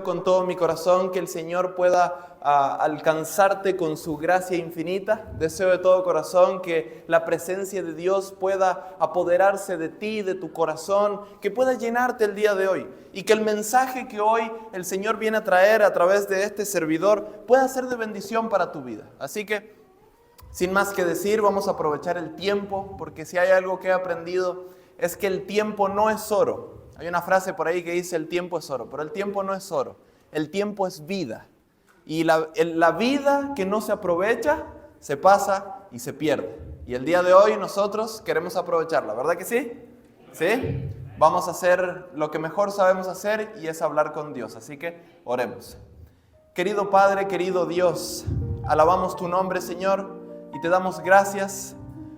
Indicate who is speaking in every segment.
Speaker 1: Con todo mi corazón que el Señor pueda alcanzarte con su gracia infinita. Deseo de todo corazón que la presencia de Dios pueda apoderarse de ti, de tu corazón, que pueda llenarte el día de hoy y que el mensaje que hoy el Señor viene a traer a través de este servidor pueda ser de bendición para tu vida. Así que, sin más que decir, vamos a aprovechar el tiempo, porque si hay algo que he aprendido es que el tiempo no es oro. Hay una frase por ahí que dice el tiempo es oro, pero el tiempo no es oro, el tiempo es vida. Y la vida que no se aprovecha, se pasa y se pierde. Y el día de hoy nosotros queremos aprovecharla, ¿verdad que sí? ¿Sí? Vamos a hacer lo que mejor sabemos hacer y es hablar con Dios, así que oremos. Querido Padre, querido Dios, alabamos tu nombre, Señor, y te damos gracias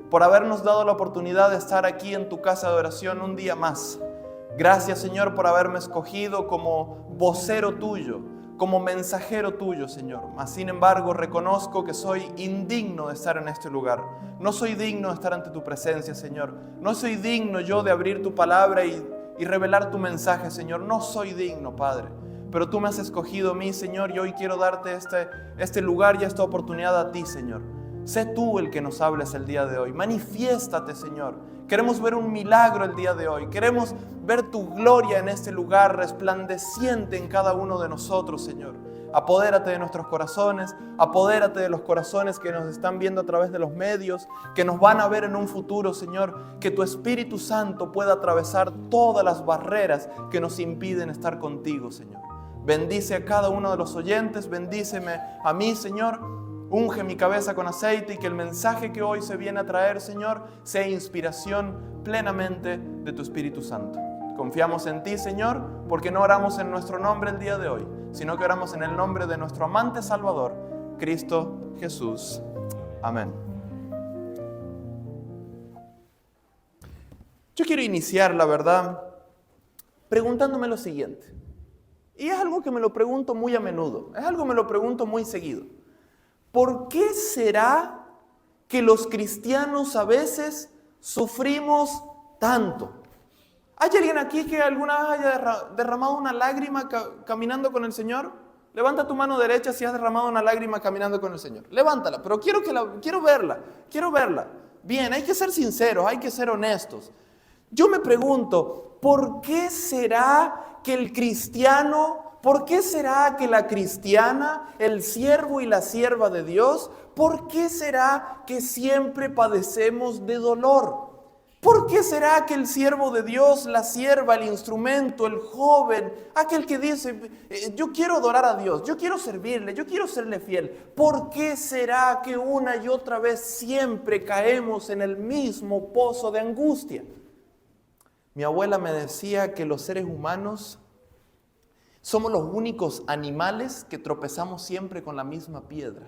Speaker 1: por habernos dado la oportunidad de estar aquí en tu casa de oración un día más. Gracias, Señor, por haberme escogido como vocero tuyo, como mensajero tuyo, Señor. Mas, sin embargo, reconozco que soy indigno de estar en este lugar. No soy digno de estar ante tu presencia, Señor. No soy digno yo de abrir tu palabra y revelar tu mensaje, Señor. No soy digno, Padre. Pero tú me has escogido a mí, Señor, y hoy quiero darte este lugar y esta oportunidad a ti, Señor. Sé tú el que nos hables el día de hoy. Manifiéstate, Señor. Queremos ver un milagro el día de hoy. Queremos ver tu gloria en este lugar resplandeciente en cada uno de nosotros, Señor. Apodérate de nuestros corazones. Apodérate de los corazones que nos están viendo a través de los medios, que nos van a ver en un futuro, Señor. Que tu Espíritu Santo pueda atravesar todas las barreras que nos impiden estar contigo, Señor. Bendice a cada uno de los oyentes. Bendíceme a mí, Señor. Unge mi cabeza con aceite y que el mensaje que hoy se viene a traer, Señor, sea inspiración plenamente de tu Espíritu Santo. Confiamos en ti, Señor, porque no oramos en nuestro nombre el día de hoy, sino que oramos en el nombre de nuestro amante Salvador, Cristo Jesús. Amén. Yo quiero iniciar, la verdad, preguntándome lo siguiente. Y es algo que me lo pregunto muy a menudo, es algo que me lo pregunto muy seguido. ¿Por qué será que los cristianos a veces sufrimos tanto? ¿Hay alguien aquí que alguna vez haya derramado una lágrima caminando con el Señor? Levanta tu mano derecha si has derramado una lágrima caminando con el Señor. Levántala, pero quiero verla. Bien, hay que ser sinceros, hay que ser honestos. Yo me pregunto, ¿por qué será que el cristiano... ¿Por qué será que la cristiana, el siervo y la sierva de Dios, por qué será que siempre padecemos de dolor? ¿Por qué será que el siervo de Dios, la sierva, el instrumento, el joven, aquel que dice, yo quiero adorar a Dios, yo quiero servirle, yo quiero serle fiel? ¿Por qué será que una y otra vez siempre caemos en el mismo pozo de angustia? Mi abuela me decía que los seres humanos somos los únicos animales que tropezamos siempre con la misma piedra.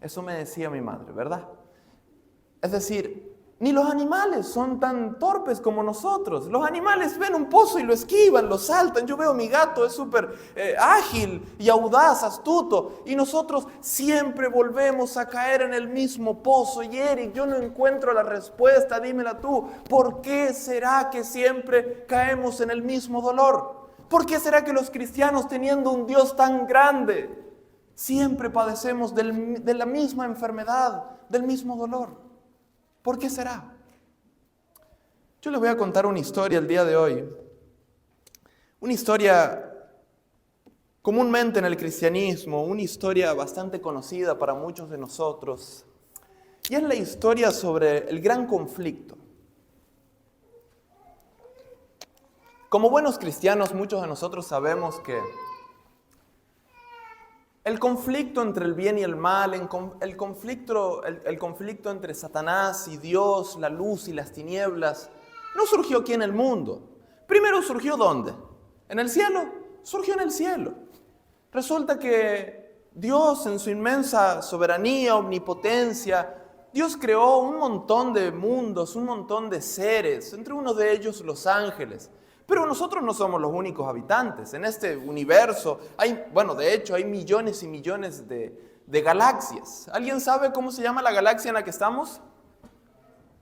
Speaker 1: Eso me decía mi madre, ¿verdad? Es decir, ni los animales son tan torpes como nosotros. Los animales ven un pozo y lo esquivan, lo saltan. Yo veo mi gato, es súper ágil y audaz, astuto. Y nosotros siempre volvemos a caer en el mismo pozo. Y Eric, yo no encuentro la respuesta, dímela tú. ¿Por qué será que siempre caemos en el mismo dolor? ¿Por qué será que los cristianos, teniendo un Dios tan grande, siempre padecemos de la misma enfermedad, del mismo dolor? ¿Por qué será? Yo les voy a contar una historia el día de hoy. Una historia comúnmente en el cristianismo, una historia bastante conocida para muchos de nosotros. Y es la historia sobre el gran conflicto. Como buenos cristianos, muchos de nosotros sabemos que el conflicto entre el bien y el mal, el conflicto entre Satanás y Dios, la luz y las tinieblas, no surgió aquí en el mundo. Primero surgió ¿dónde? ¿En el cielo? Surgió en el cielo. Resulta que Dios, en su inmensa soberanía, omnipotencia, Dios creó un montón de mundos, un montón de seres, entre uno de ellos los ángeles. Pero nosotros no somos los únicos habitantes. En este universo de hecho hay millones y millones de galaxias. ¿Alguien sabe cómo se llama la galaxia en la que estamos?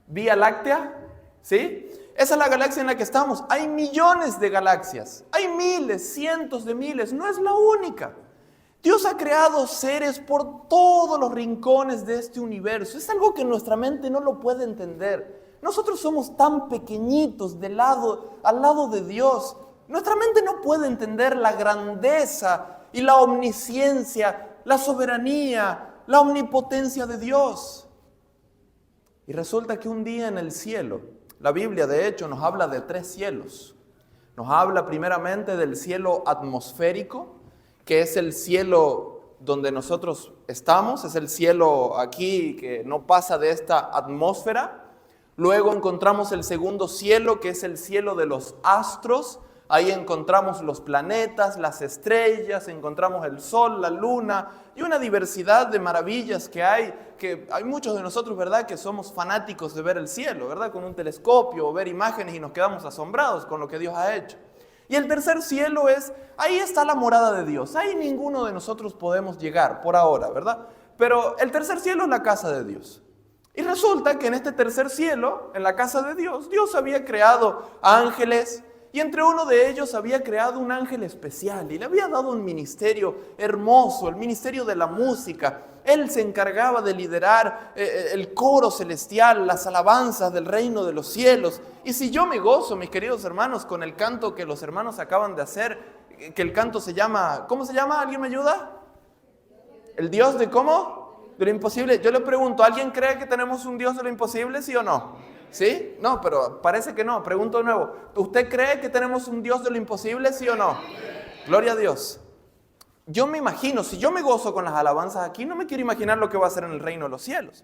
Speaker 1: ¿Vía Láctea? ¿Sí? Esa es la galaxia en la que estamos. Hay millones de galaxias, hay miles, cientos de miles, no es la única. Dios ha creado seres por todos los rincones de este universo. Es algo que nuestra mente no lo puede entender. Nosotros somos tan pequeñitos al lado de Dios. Nuestra mente no puede entender la grandeza y la omnisciencia, la soberanía, la omnipotencia de Dios. Y resulta que un día en el cielo, la Biblia de hecho nos habla de 3 cielos. Nos habla primeramente del cielo atmosférico, que es el cielo donde nosotros estamos, es el cielo aquí que no pasa de esta atmósfera. Luego encontramos el segundo cielo, que es el cielo de los astros. Ahí encontramos los planetas, las estrellas, encontramos el sol, la luna y una diversidad de maravillas que hay muchos de nosotros, ¿verdad?, que somos fanáticos de ver el cielo, ¿verdad?, con un telescopio o ver imágenes y nos quedamos asombrados con lo que Dios ha hecho. Y el tercer cielo ahí está la morada de Dios, ahí ninguno de nosotros podemos llegar por ahora, ¿verdad? Pero el tercer cielo es la casa de Dios. Y resulta que en este tercer cielo, en la casa de Dios, Dios había creado ángeles, y entre uno de ellos había creado un ángel especial y le había dado un ministerio hermoso, el ministerio de la música. Él se encargaba de liderar el coro celestial, las alabanzas del reino de los cielos. Y si yo me gozo, mis queridos hermanos, con el canto que los hermanos acaban de hacer, que el canto se llama, ¿cómo se llama? ¿Alguien me ayuda? ¿El Dios de cómo? De lo imposible. Yo le pregunto, ¿alguien cree que tenemos un Dios de lo imposible, sí o no? ¿Sí? No, pero parece que no. Pregunto de nuevo. ¿Usted cree que tenemos un Dios de lo imposible, sí o no? Gloria a Dios. Yo me imagino, si yo me gozo con las alabanzas aquí, no me quiero imaginar lo que va a hacer en el reino de los cielos.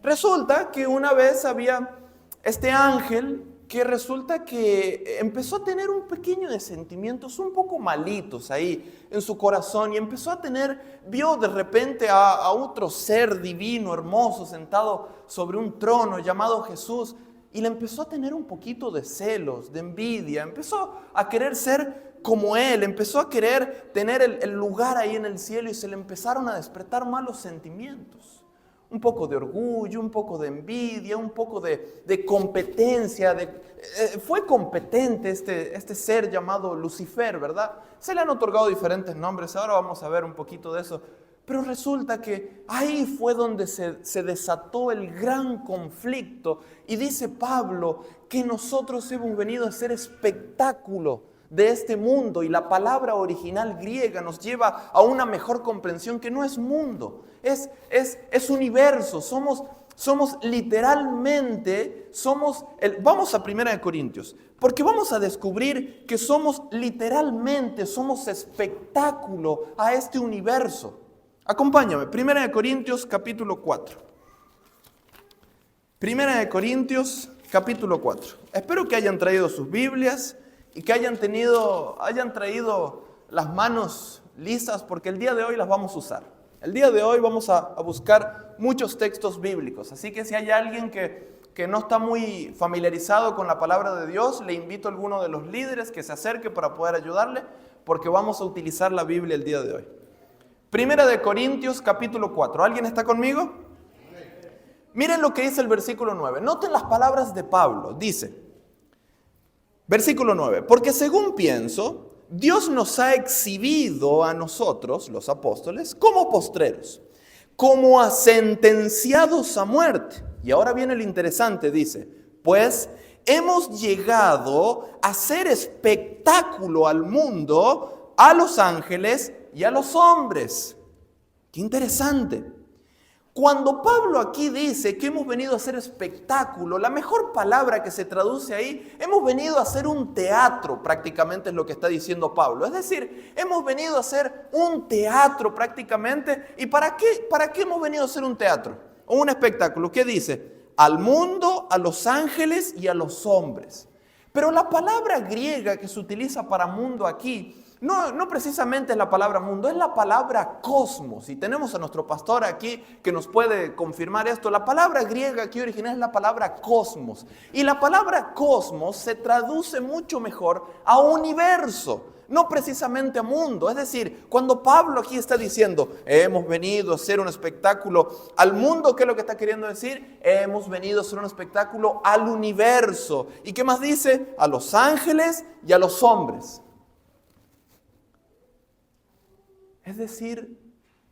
Speaker 1: Resulta que una vez había este ángel que resulta que empezó a tener un pequeño de sentimientos un poco malitos ahí en su corazón y vio de repente a otro ser divino, hermoso, sentado sobre un trono llamado Jesús y le empezó a tener un poquito de celos, de envidia, empezó a querer ser como él, empezó a querer tener el lugar ahí en el cielo y se le empezaron a despertar malos sentimientos. Un poco de orgullo, un poco de envidia, un poco de competencia. Fue competente este ser llamado Lucifer, ¿verdad? Se le han otorgado diferentes nombres, ahora vamos a ver un poquito de eso. Pero resulta que ahí fue donde se desató el gran conflicto. Y dice Pablo que nosotros hemos venido a ser espectáculo de este mundo, y la palabra original griega nos lleva a una mejor comprensión que no es mundo, es universo. Somos literalmente, vamos a 1 Corintios, porque vamos a descubrir que somos espectáculo a este universo. Acompáñame, 1 Corintios capítulo 4. 1 Corintios capítulo 4. Espero que hayan traído sus Biblias y que hayan traído las manos listas, porque el día de hoy las vamos a usar. El día de hoy vamos a buscar muchos textos bíblicos, así que si hay alguien que no está muy familiarizado con la palabra de Dios, le invito a alguno de los líderes que se acerque para poder ayudarle, porque vamos a utilizar la Biblia el día de hoy. 1 Corintios capítulo 4. ¿Alguien está conmigo? Miren lo que dice el versículo 9. Noten las palabras de Pablo. Dice, versículo 9, porque según pienso, Dios nos ha exhibido a nosotros, los apóstoles, como postreros, como a sentenciados a muerte. Y ahora viene lo interesante, dice, pues hemos llegado a ser espectáculo al mundo, a los ángeles y a los hombres. Qué interesante. Cuando Pablo aquí dice que hemos venido a hacer espectáculo, la mejor palabra que se traduce ahí, hemos venido a hacer un teatro, prácticamente es lo que está diciendo Pablo. Es decir, hemos venido a hacer un teatro prácticamente. ¿Y para qué hemos venido a hacer un teatro o un espectáculo? ¿Qué dice? Al mundo, a los ángeles y a los hombres. Pero la palabra griega que se utiliza para mundo aquí no precisamente es la palabra mundo, es la palabra cosmos. Y tenemos a nuestro pastor aquí que nos puede confirmar esto. La palabra griega aquí original es la palabra cosmos. Y la palabra cosmos se traduce mucho mejor a universo, no precisamente a mundo. Es decir, cuando Pablo aquí está diciendo, hemos venido a hacer un espectáculo al mundo, ¿qué es lo que está queriendo decir? Hemos venido a hacer un espectáculo al universo. ¿Y qué más dice? A los ángeles y a los hombres. Es decir,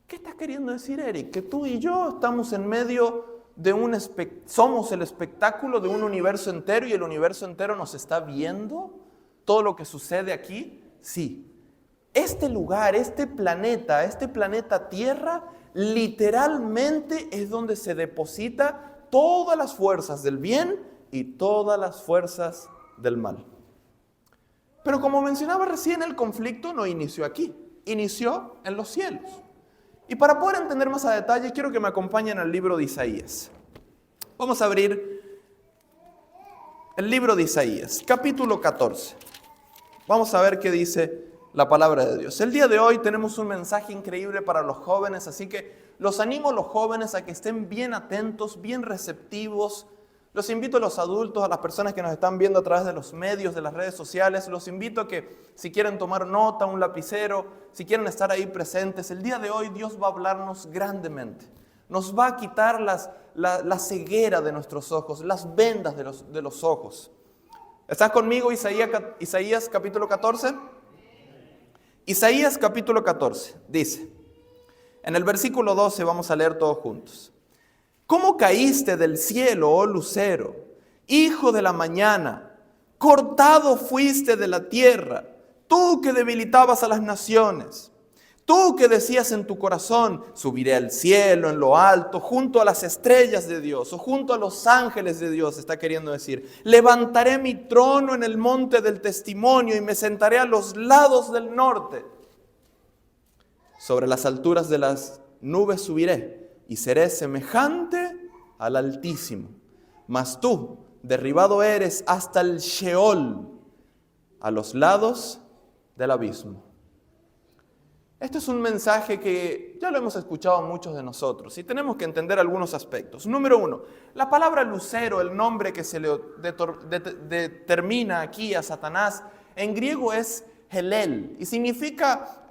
Speaker 1: ¿qué está queriendo decir Eric? Que tú y yo estamos en medio de somos el espectáculo de un universo entero y el universo entero nos está viendo todo lo que sucede aquí. Sí, este lugar, este planeta Tierra, literalmente es donde se deposita todas las fuerzas del bien y todas las fuerzas del mal. Pero como mencionaba recién, el conflicto no inició aquí. Inició en los cielos. Y para poder entender más a detalle, quiero que me acompañen al libro de Isaías. Vamos a abrir el libro de Isaías, capítulo 14. Vamos a ver qué dice la palabra de Dios. El día de hoy tenemos un mensaje increíble para los jóvenes, así que los animo a los jóvenes a que estén bien atentos, bien receptivos. Los invito a los adultos, a las personas que nos están viendo a través de los medios, de las redes sociales. Los invito a que si quieren tomar nota, un lapicero, si quieren estar ahí presentes. El día de hoy Dios va a hablarnos grandemente. Nos va a quitar la ceguera de nuestros ojos, las vendas de los ojos. ¿Estás conmigo? Isaías capítulo 14. Isaías capítulo 14 dice, en el versículo 12 vamos a leer todos juntos. ¿Cómo caíste del cielo, oh lucero, hijo de la mañana? Cortado fuiste de la tierra, tú que debilitabas a las naciones. Tú que decías en tu corazón, subiré al cielo en lo alto, junto a las estrellas de Dios, o junto a los ángeles de Dios, está queriendo decir. Levantaré mi trono en el monte del testimonio y me sentaré a los lados del norte. Sobre las alturas de las nubes subiré y seré semejante al Altísimo. Mas tú, derribado eres hasta el Sheol, a los lados del abismo. Este es un mensaje que ya lo hemos escuchado muchos de nosotros y tenemos que entender algunos aspectos. Número uno, la palabra lucero, el nombre que se le determina aquí a Satanás, en griego es Helel y significa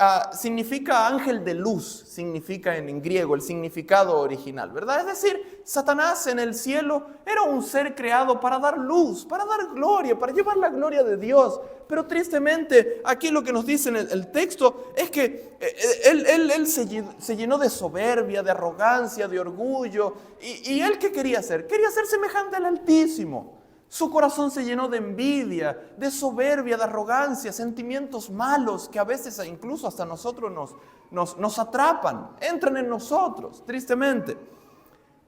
Speaker 1: ángel de luz, significa en griego el significado original, ¿verdad? Es decir, Satanás en el cielo era un ser creado para dar luz, para dar gloria, para llevar la gloria de Dios. Pero tristemente, aquí lo que nos dice en el texto es que él se llenó de soberbia, de arrogancia, de orgullo. ¿Y él qué quería hacer? Quería ser semejante al Altísimo. Su corazón se llenó de envidia, de soberbia, de arrogancia, sentimientos malos que a veces incluso hasta nosotros nos atrapan, entran en nosotros, tristemente.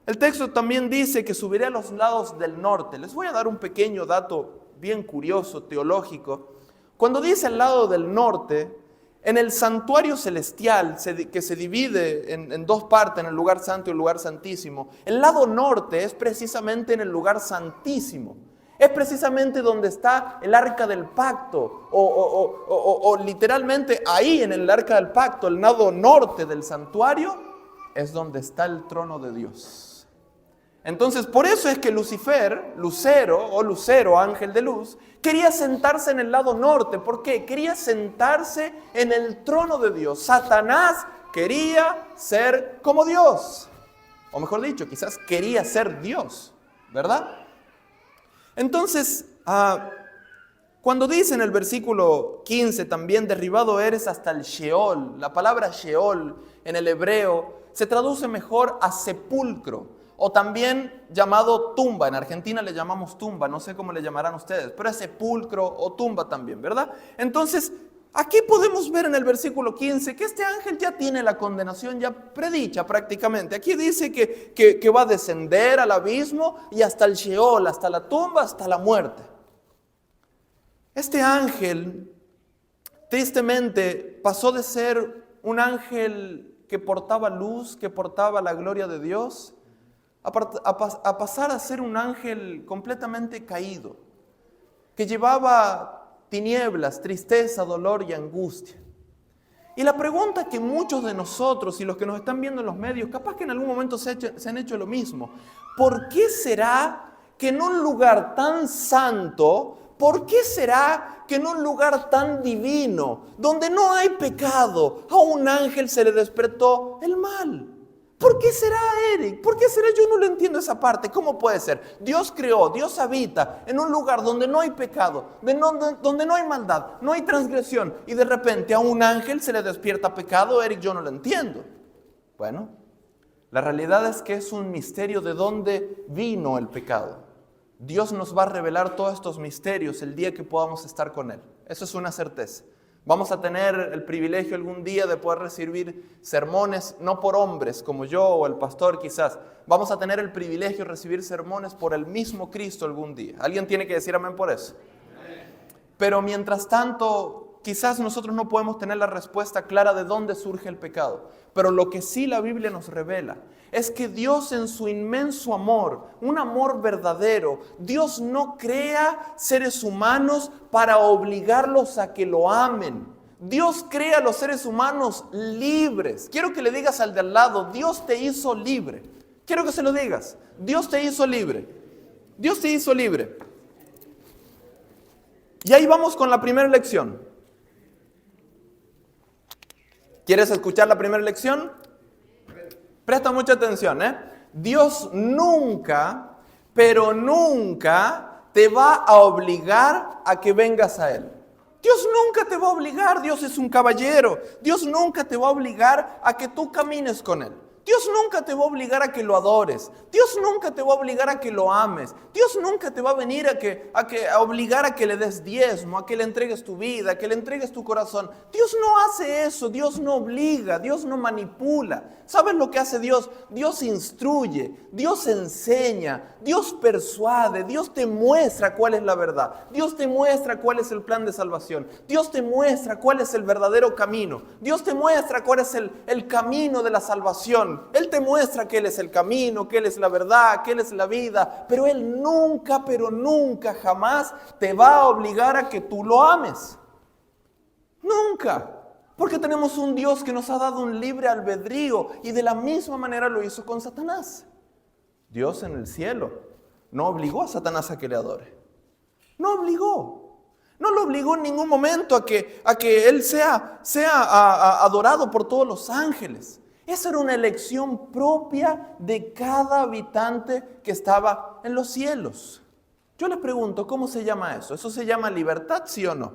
Speaker 1: El texto también dice que subiré a los lados del norte. Les voy a dar un pequeño dato bien curioso, teológico. Cuando dice el lado del norte, en el santuario celestial, que se divide en dos partes, en el lugar santo y el lugar santísimo, el lado norte es precisamente en el lugar santísimo. Es precisamente donde está el arca del pacto, o literalmente ahí en el arca del pacto, el lado norte del santuario, es donde está el trono de Dios. Entonces, por eso es que Lucifer, Lucero, ángel de luz, quería sentarse en el lado norte. ¿Por qué? Quería sentarse en el trono de Dios. Satanás quería ser como Dios. O mejor dicho, quizás quería ser Dios, ¿verdad? Entonces, cuando dice en el versículo 15 también, derribado eres hasta el Sheol. La palabra Sheol en el hebreo se traduce mejor a sepulcro. O también llamado tumba. En Argentina le llamamos tumba, no sé cómo le llamarán ustedes, pero es sepulcro o tumba también, ¿verdad? Entonces, aquí podemos ver en el versículo 15 que este ángel ya tiene la condenación ya predicha prácticamente. Aquí dice que va a descender al abismo y hasta el Sheol, hasta la tumba, hasta la muerte. Este ángel, tristemente, pasó de ser un ángel que portaba luz, que portaba la gloria de Dios, a pasar a ser un ángel completamente caído, que llevaba tinieblas, tristeza, dolor y angustia. Y la pregunta que muchos de nosotros y los que nos están viendo en los medios, capaz que en algún momento se han hecho lo mismo. ¿Por qué será que en un lugar tan santo, por qué será que en un lugar tan divino, donde no hay pecado, a un ángel se le despertó el mal? ¿Por qué será, Eric? ¿Por qué será? Yo no lo entiendo esa parte. ¿Cómo puede ser? Dios creó, Dios habita en un lugar donde no hay pecado, donde no hay maldad, no hay transgresión. Y de repente a un ángel se le despierta pecado. Eric, yo no lo entiendo. Bueno, la realidad es que es un misterio de dónde vino el pecado. Dios nos va a revelar todos estos misterios el día que podamos estar con Él. Eso es una certeza. Vamos a tener el privilegio algún día de poder recibir sermones, no por hombres como yo o el pastor quizás. Vamos a tener el privilegio de recibir sermones por el mismo Cristo algún día. ¿Alguien tiene que decir amén por eso? Pero mientras tanto, quizás nosotros no podemos tener la respuesta clara de dónde surge el pecado. Pero lo que sí la Biblia nos revela es que Dios en su inmenso amor, un amor verdadero, Dios no crea seres humanos para obligarlos a que lo amen. Dios crea a los seres humanos libres. Quiero que le digas al de al lado, Dios te hizo libre. Quiero que se lo digas, Dios te hizo libre. Dios te hizo libre. Y ahí vamos con la primera lección. ¿Quieres escuchar la primera lección? Presta mucha atención, Dios nunca, pero nunca te va a obligar a que vengas a Él. Dios nunca te va a obligar, Dios es un caballero. Dios nunca te va a obligar a que tú camines con Él. Dios nunca te va a obligar a que lo adores. Dios nunca te va a obligar a que lo ames. Dios nunca te va a venir a obligar a que le des diezmo, a que le entregues tu vida, a que le entregues tu corazón. Dios no hace eso, Dios no obliga, Dios no manipula. ¿Sabes lo que hace Dios? Dios instruye, Dios enseña, Dios persuade, Dios te muestra cuál es la verdad. Dios te muestra cuál es el plan de salvación. Dios te muestra cuál es el verdadero camino. Dios te muestra cuál es el camino de la salvación. Él te muestra que Él es el camino, que Él es la verdad, que Él es la vida, pero Él nunca, pero nunca, jamás te va a obligar a que tú lo ames. Nunca. Porque tenemos un Dios que nos ha dado un libre albedrío y de la misma manera lo hizo con Satanás. Dios en el cielo no obligó a Satanás a que le adore. No obligó. No lo obligó en ningún momento a que Él sea adorado por todos los ángeles. Esa era una elección propia de cada habitante que estaba en los cielos. Yo le pregunto, ¿cómo se llama eso? ¿Eso se llama libertad, sí o no?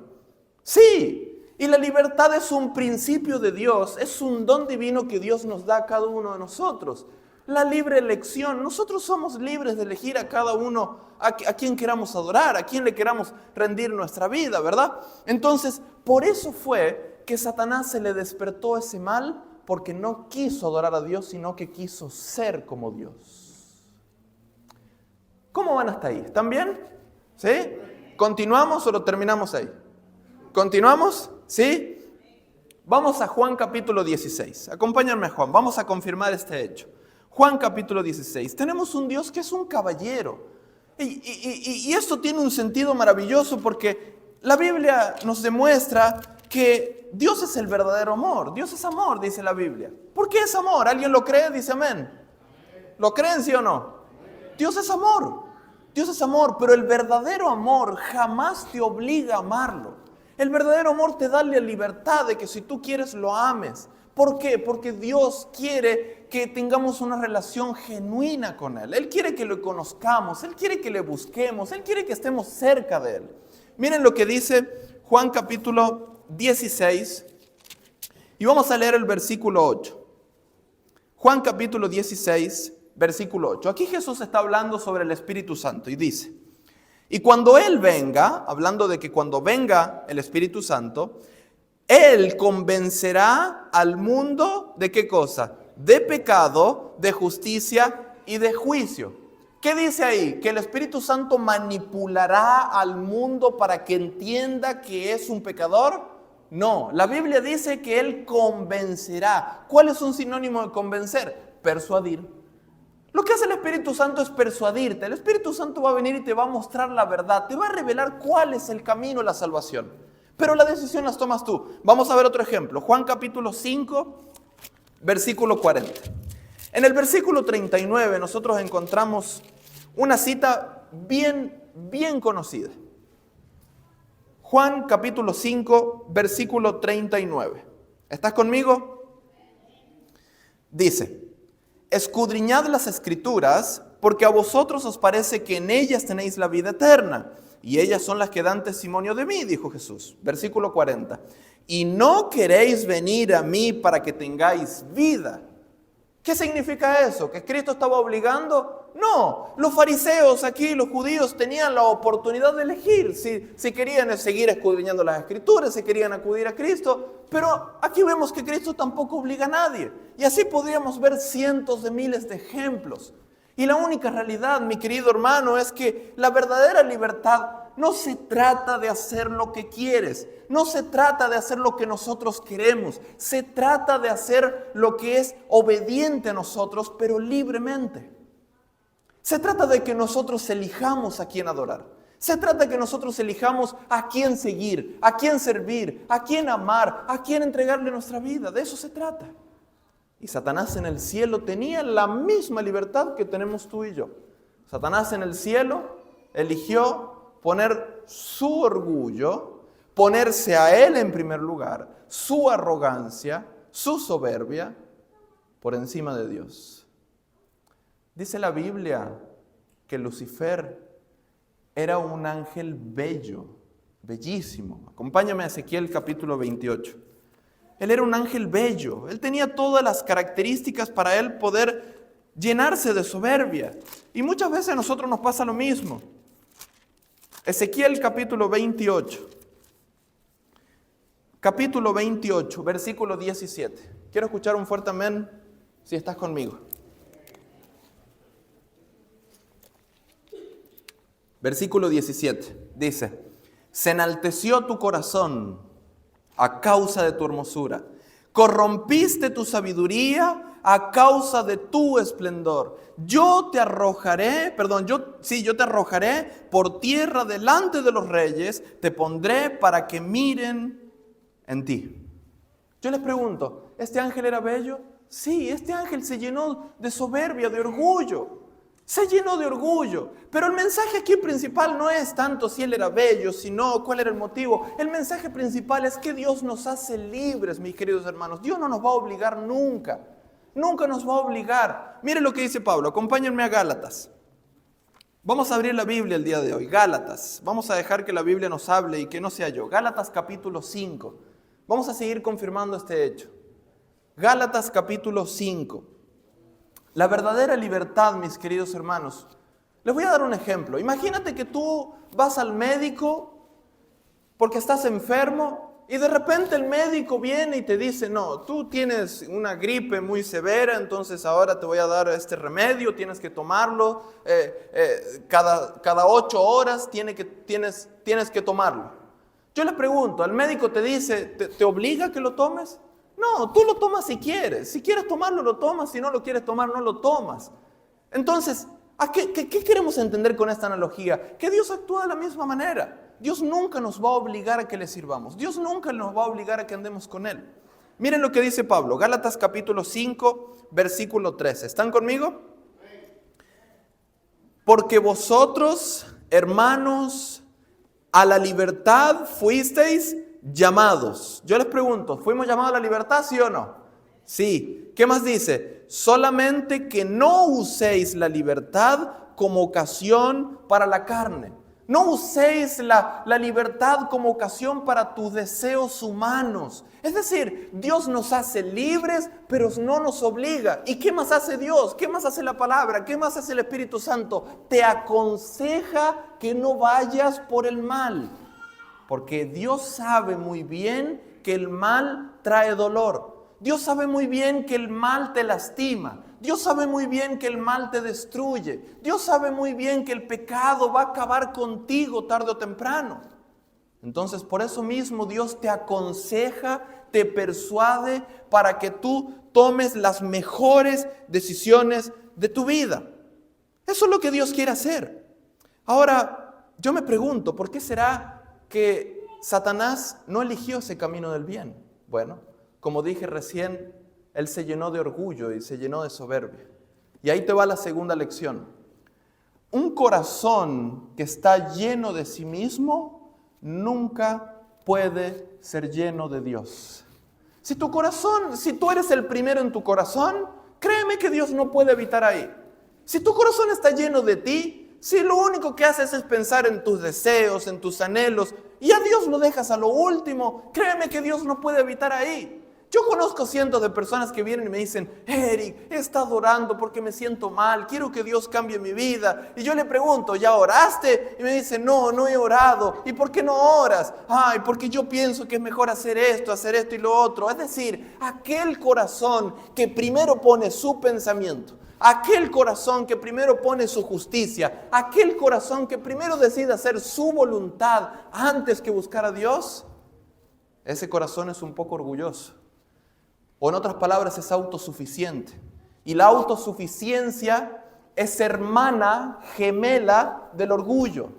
Speaker 1: Sí, y la libertad es un principio de Dios, es un don divino que Dios nos da a cada uno de nosotros. La libre elección, nosotros somos libres de elegir a cada uno a quien queramos adorar, a quien le queramos rendir nuestra vida, ¿verdad? Entonces, por eso fue que Satanás se le despertó ese mal, porque no quiso adorar a Dios, sino que quiso ser como Dios. ¿Cómo van hasta ahí? ¿Están bien? ¿Sí? ¿Continuamos o lo terminamos ahí? ¿Continuamos? ¿Sí? Vamos a Juan capítulo 16. Acompáñame a Juan, vamos a confirmar este hecho. Juan capítulo 16. Tenemos un Dios que es un caballero. Y esto tiene un sentido maravilloso porque la Biblia nos demuestra que Dios es el verdadero amor. Dios es amor, dice la Biblia. ¿Por qué es amor? ¿Alguien lo cree? Dice amén. ¿Lo creen, sí o no? Dios es amor. Dios es amor, pero el verdadero amor jamás te obliga a amarlo. El verdadero amor te da la libertad de que si tú quieres lo ames. ¿Por qué? Porque Dios quiere que tengamos una relación genuina con Él. Él quiere que lo conozcamos, Él quiere que le busquemos, Él quiere que estemos cerca de Él. Miren lo que dice Juan capítulo 16 y vamos a leer el versículo 8. Juan capítulo 16, versículo 8. Aquí Jesús está hablando sobre el Espíritu Santo y dice: y cuando Él venga, hablando de que cuando venga el Espíritu Santo, Él convencerá al mundo ¿de qué cosa? De pecado, de justicia y de juicio. ¿Qué dice ahí? ¿Que el Espíritu Santo manipulará al mundo para que entienda que es un pecador? No, la Biblia dice que Él convencerá. ¿Cuál es un sinónimo de convencer? Persuadir. Lo que hace el Espíritu Santo es persuadirte. El Espíritu Santo va a venir y te va a mostrar la verdad. Te va a revelar cuál es el camino a la salvación. Pero la decisión las tomas tú. Vamos a ver otro ejemplo. Juan capítulo 5, versículo 40. En el versículo 39 nosotros encontramos una cita bien conocida. Juan capítulo 5, versículo 39. ¿Estás conmigo? Dice: escudriñad las Escrituras, porque a vosotros os parece que en ellas tenéis la vida eterna, y ellas son las que dan testimonio de mí, dijo Jesús. Versículo 40. Y no queréis venir a mí para que tengáis vida. ¿Qué significa eso? ¿Que Cristo estaba obligando? No, los fariseos aquí, los judíos, tenían la oportunidad de elegir si querían seguir escudriñando las Escrituras, si querían acudir a Cristo, pero aquí vemos que Cristo tampoco obliga a nadie. Y así podríamos ver cientos de miles de ejemplos. Y la única realidad, mi querido hermano, es que la verdadera libertad no se trata de hacer lo que quieres, no se trata de hacer lo que nosotros queremos, se trata de hacer lo que es obediente a nosotros, pero libremente. Se trata de que nosotros elijamos a quién adorar. Se trata de que nosotros elijamos a quién seguir, a quién servir, a quién amar, a quién entregarle nuestra vida. De eso se trata. Y Satanás en el cielo tenía la misma libertad que tenemos tú y yo. Satanás en el cielo eligió poner su orgullo, ponerse a él en primer lugar, su arrogancia, su soberbia, por encima de Dios. Dice la Biblia que Lucifer era un ángel bello, bellísimo. Acompáñame a Ezequiel capítulo 28. Él era un ángel bello. Él tenía todas las características para él poder llenarse de soberbia. Y muchas veces a nosotros nos pasa lo mismo. Ezequiel capítulo 28. Capítulo 28, versículo 17. Quiero escuchar un fuerte amén si estás conmigo. Versículo 17. Dice: se enalteció tu corazón a causa de tu hermosura. Corrompiste tu sabiduría a causa de tu esplendor. Yo te arrojaré por tierra delante de los reyes, te pondré para que miren en ti. Yo les pregunto, ¿este ángel era bello? Sí, este ángel se llenó de soberbia, de orgullo. Se llenó de orgullo, pero el mensaje aquí principal no es tanto si él era bello, sino cuál era el motivo. El mensaje principal es que Dios nos hace libres, mis queridos hermanos. Dios no nos va a obligar nunca, nunca nos va a obligar. Mire lo que dice Pablo, acompáñenme a Gálatas. Vamos a abrir la Biblia el día de hoy, Gálatas. Vamos a dejar que la Biblia nos hable y que no sea yo. Gálatas capítulo 5. Vamos a seguir confirmando este hecho. Gálatas capítulo 5. La verdadera libertad, mis queridos hermanos. Les voy a dar un ejemplo. Imagínate que tú vas al médico porque estás enfermo y de repente el médico viene y te dice: no, tú tienes una gripe muy severa, entonces ahora te voy a dar este remedio, tienes que tomarlo, cada 8 horas tienes que tomarlo. Yo le pregunto, ¿el médico te dice, te obliga a que lo tomes? No, tú lo tomas si quieres. Si quieres tomarlo, lo tomas. Si no lo quieres tomar, no lo tomas. Entonces, ¿qué queremos entender con esta analogía? Que Dios actúa de la misma manera. Dios nunca nos va a obligar a que le sirvamos. Dios nunca nos va a obligar a que andemos con Él. Miren lo que dice Pablo. Gálatas capítulo 5, versículo 13. ¿Están conmigo? Porque vosotros, hermanos, a la libertad fuisteis llamados. Yo les pregunto, ¿fuimos llamados a la libertad, sí o no? Sí. ¿Qué más dice? Solamente que no uséis la libertad como ocasión para la carne. No uséis la libertad como ocasión para tus deseos humanos. Es decir, Dios nos hace libres, pero no nos obliga. ¿Y qué más hace Dios? ¿Qué más hace la palabra? ¿Qué más hace el Espíritu Santo? Te aconseja que no vayas por el mal. Porque Dios sabe muy bien que el mal trae dolor. Dios sabe muy bien que el mal te lastima. Dios sabe muy bien que el mal te destruye. Dios sabe muy bien que el pecado va a acabar contigo tarde o temprano. Entonces, por eso mismo Dios te aconseja, te persuade para que tú tomes las mejores decisiones de tu vida. Eso es lo que Dios quiere hacer. Ahora, yo me pregunto, ¿por qué será que Satanás no eligió ese camino del bien. Bueno, como dije recién, él se llenó de orgullo y se llenó de soberbia. Y ahí te va la segunda lección. Un corazón que está lleno de sí mismo nunca puede ser lleno de Dios. Si tú eres el primero en tu corazón, créeme que Dios no puede habitar ahí. Si tu corazón está lleno de ti, si lo único que haces es pensar en tus deseos, en tus anhelos, y a Dios lo dejas a lo último, créeme que Dios no puede habitar ahí. Yo conozco cientos de personas que vienen y me dicen, Eric, he estado orando porque me siento mal, quiero que Dios cambie mi vida. Y yo le pregunto, ¿ya oraste? Y me dicen, no he orado. ¿Y por qué no oras? Ay, porque yo pienso que es mejor hacer esto y lo otro. Es decir, aquel corazón que primero pone su pensamiento, aquel corazón que primero pone su justicia, aquel corazón que primero decide hacer su voluntad antes que buscar a Dios, ese corazón es un poco orgulloso. O en otras palabras, es autosuficiente. Y la autosuficiencia es hermana, gemela del orgullo.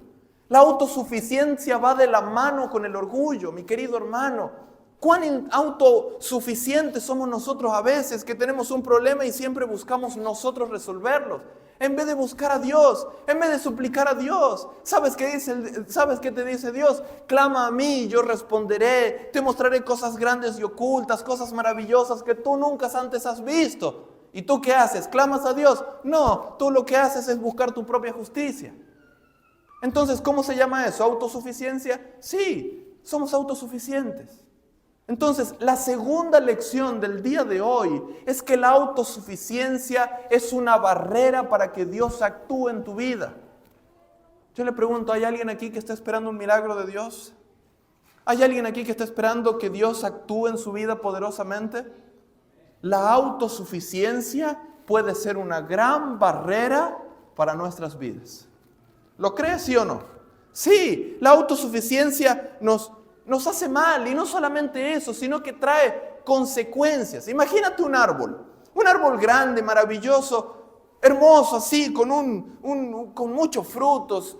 Speaker 1: La autosuficiencia va de la mano con el orgullo, mi querido hermano. ¿Cuán autosuficientes somos nosotros a veces que tenemos un problema y siempre buscamos nosotros resolverlo? En vez de buscar a Dios, en vez de suplicar a Dios. ¿Sabes qué te dice Dios? Clama a mí, yo responderé. Te mostraré cosas grandes y ocultas, cosas maravillosas que tú nunca antes has visto. ¿Y tú qué haces? ¿Clamas a Dios? No, tú lo que haces es buscar tu propia justicia. Entonces, ¿cómo se llama eso? ¿Autosuficiencia? Sí, somos autosuficientes. Entonces, la segunda lección del día de hoy es que la autosuficiencia es una barrera para que Dios actúe en tu vida. Yo le pregunto, ¿hay alguien aquí que está esperando un milagro de Dios? ¿Hay alguien aquí que está esperando que Dios actúe en su vida poderosamente? La autosuficiencia puede ser una gran barrera para nuestras vidas. ¿Lo crees, sí o no? Sí, la autosuficiencia nos hace mal, y no solamente eso, sino que trae consecuencias. Imagínate un árbol grande, maravilloso, hermoso así, con muchos frutos,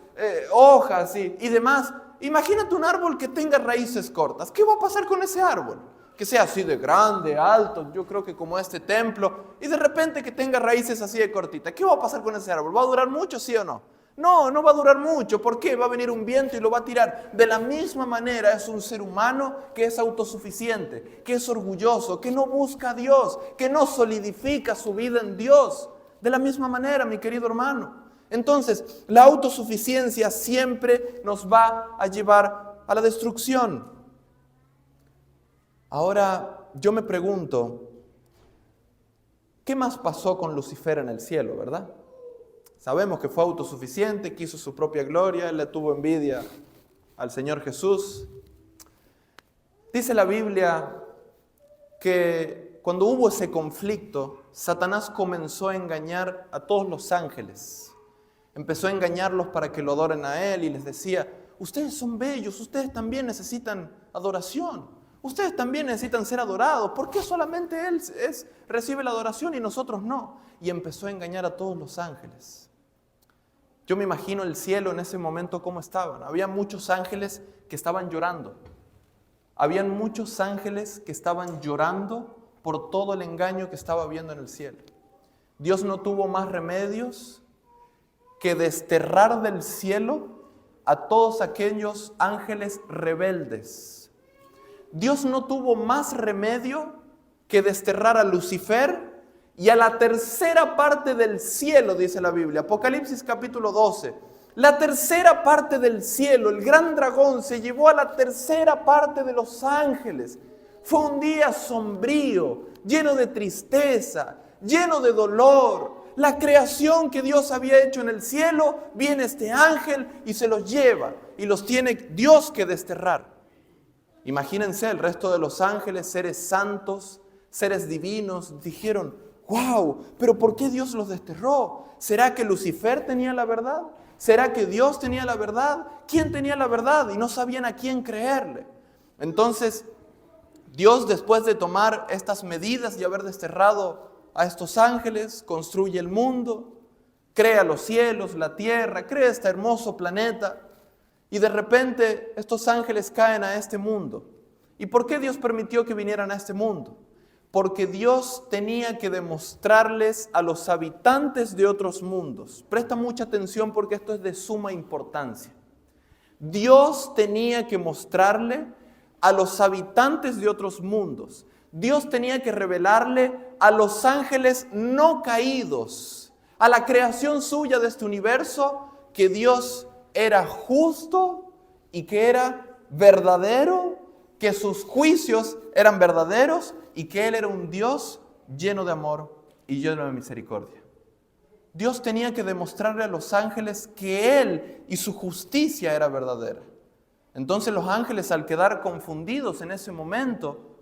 Speaker 1: hojas y demás. Imagínate un árbol que tenga raíces cortas. ¿Qué va a pasar con ese árbol? Que sea así de grande, alto, yo creo que como este templo, y de repente que tenga raíces así de cortitas. ¿Qué va a pasar con ese árbol? ¿Va a durar mucho, sí o no? No va a durar mucho. ¿Por qué? Va a venir un viento y lo va a tirar. De la misma manera es un ser humano que es autosuficiente, que es orgulloso, que no busca a Dios, que no solidifica su vida en Dios. De la misma manera, mi querido hermano. Entonces, la autosuficiencia siempre nos va a llevar a la destrucción. Ahora, yo me pregunto, ¿qué más pasó con Lucifer en el cielo, verdad? Sabemos que fue autosuficiente, quiso su propia gloria, él le tuvo envidia al Señor Jesús. Dice la Biblia que cuando hubo ese conflicto, Satanás comenzó a engañar a todos los ángeles. Empezó a engañarlos para que lo adoren a él y les decía, ustedes son bellos, ustedes también necesitan adoración. Ustedes también necesitan ser adorados. ¿Por qué solamente él recibe la adoración y nosotros no? Y empezó a engañar a todos los ángeles. Yo me imagino el cielo en ese momento cómo estaban. Había muchos ángeles que estaban llorando. Habían muchos ángeles que estaban llorando por todo el engaño que estaba habiendo en el cielo. Dios no tuvo más remedios que desterrar del cielo a todos aquellos ángeles rebeldes. Dios no tuvo más remedio que desterrar a Lucifer y a la tercera parte del cielo, dice la Biblia. Apocalipsis capítulo 12. La tercera parte del cielo, el gran dragón, se llevó a la tercera parte de los ángeles. Fue un día sombrío, lleno de tristeza, lleno de dolor. La creación que Dios había hecho en el cielo, viene este ángel y se los lleva. Y los tiene Dios que desterrar. Imagínense, el resto de los ángeles, seres santos, seres divinos, dijeron, ¡wow! ¿Pero por qué Dios los desterró? ¿Será que Lucifer tenía la verdad? ¿Será que Dios tenía la verdad? ¿Quién tenía la verdad? Y no sabían a quién creerle. Entonces, Dios, después de tomar estas medidas y haber desterrado a estos ángeles, construye el mundo, crea los cielos, la tierra, crea este hermoso planeta. Y de repente estos ángeles caen a este mundo. ¿Y por qué Dios permitió que vinieran a este mundo? Porque Dios tenía que demostrarles a los habitantes de otros mundos. Presta mucha atención porque esto es de suma importancia. Dios tenía que mostrarle a los habitantes de otros mundos. Dios tenía que revelarle a los ángeles no caídos, a la creación suya de este universo, que Dios era justo y que era verdadero, que sus juicios eran verdaderos y que Él era un Dios lleno de amor y lleno de misericordia. Dios tenía que demostrarle a los ángeles que Él y su justicia era verdadera. Entonces los ángeles, al quedar confundidos en ese momento,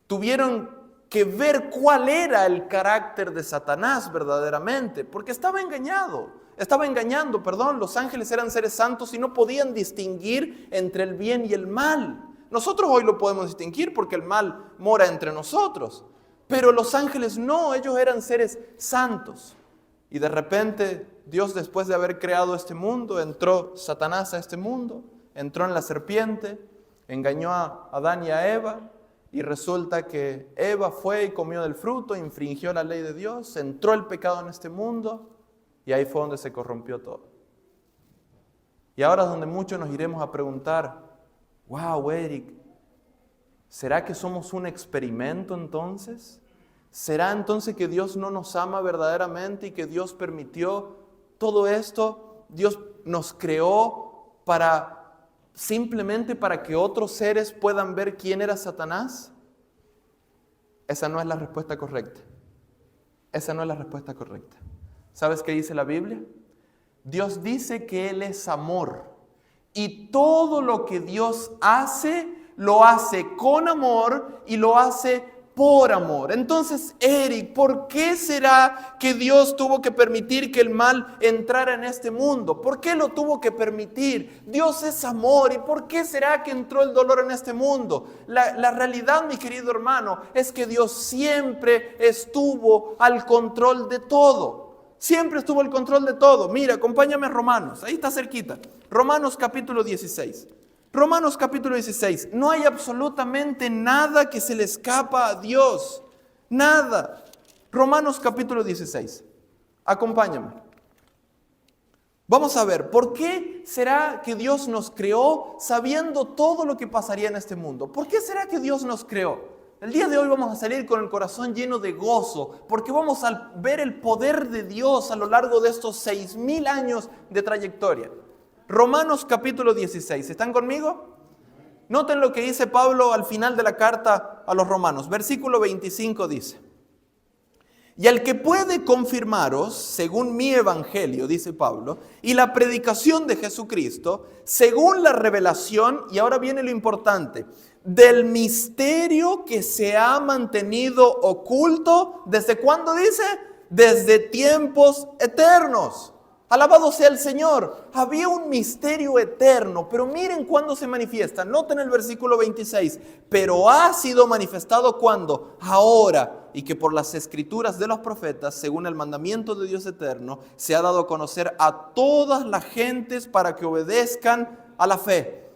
Speaker 1: tuvieron que ver cuál era el carácter de Satanás verdaderamente, porque estaba engañando. Los ángeles eran seres santos y no podían distinguir entre el bien y el mal. Nosotros hoy lo podemos distinguir porque el mal mora entre nosotros, pero los ángeles no, ellos eran seres santos. Y de repente Dios, después de haber creado este mundo, entró Satanás a este mundo, entró en la serpiente, engañó a Adán y a Eva, y resulta que Eva fue y comió del fruto, infringió la ley de Dios, entró el pecado en este mundo, y ahí fue donde se corrompió todo. Y ahora es donde muchos nos iremos a preguntar, wow, Eric, ¿será que somos un experimento entonces? ¿Será entonces que Dios no nos ama verdaderamente y que Dios permitió todo esto? Dios nos creó simplemente para que otros seres puedan ver quién era Satanás. Esa no es la respuesta correcta. Esa no es la respuesta correcta. ¿Sabes qué dice la Biblia? Dios dice que Él es amor. Y todo lo que Dios hace, lo hace con amor y lo hace por amor. Entonces, Eric, ¿por qué será que Dios tuvo que permitir que el mal entrara en este mundo? ¿Por qué lo tuvo que permitir? Dios es amor. ¿Y por qué será que entró el dolor en este mundo? La realidad, mi querido hermano, es que Dios siempre estuvo al control de todo. Siempre estuvo al control de todo. Mira, acompáñame a Romanos. Ahí está cerquita. Romanos capítulo 16. Romanos capítulo 16. No hay absolutamente nada que se le escapa a Dios. Nada. Romanos capítulo 16. Acompáñame. Vamos a ver, ¿por qué será que Dios nos creó sabiendo todo lo que pasaría en este mundo? ¿Por qué será que Dios nos creó? El día de hoy vamos a salir con el corazón lleno de gozo, porque vamos a ver el poder de Dios a lo largo de estos 6,000 años de trayectoria. Romanos capítulo 16, ¿están conmigo? Noten lo que dice Pablo al final de la carta a los romanos. Versículo 25 dice: y al que puede confirmaros, según mi evangelio, dice Pablo, y la predicación de Jesucristo, según la revelación, y ahora viene lo importante, del misterio que se ha mantenido oculto, ¿desde cuándo dice? Desde tiempos eternos. Alabado sea el Señor. Había un misterio eterno, pero miren cuándo se manifiesta. Noten el versículo 26. Pero ha sido manifestado ¿cuándo? Ahora, y que por las escrituras de los profetas, según el mandamiento de Dios eterno, se ha dado a conocer a todas las gentes para que obedezcan a la fe.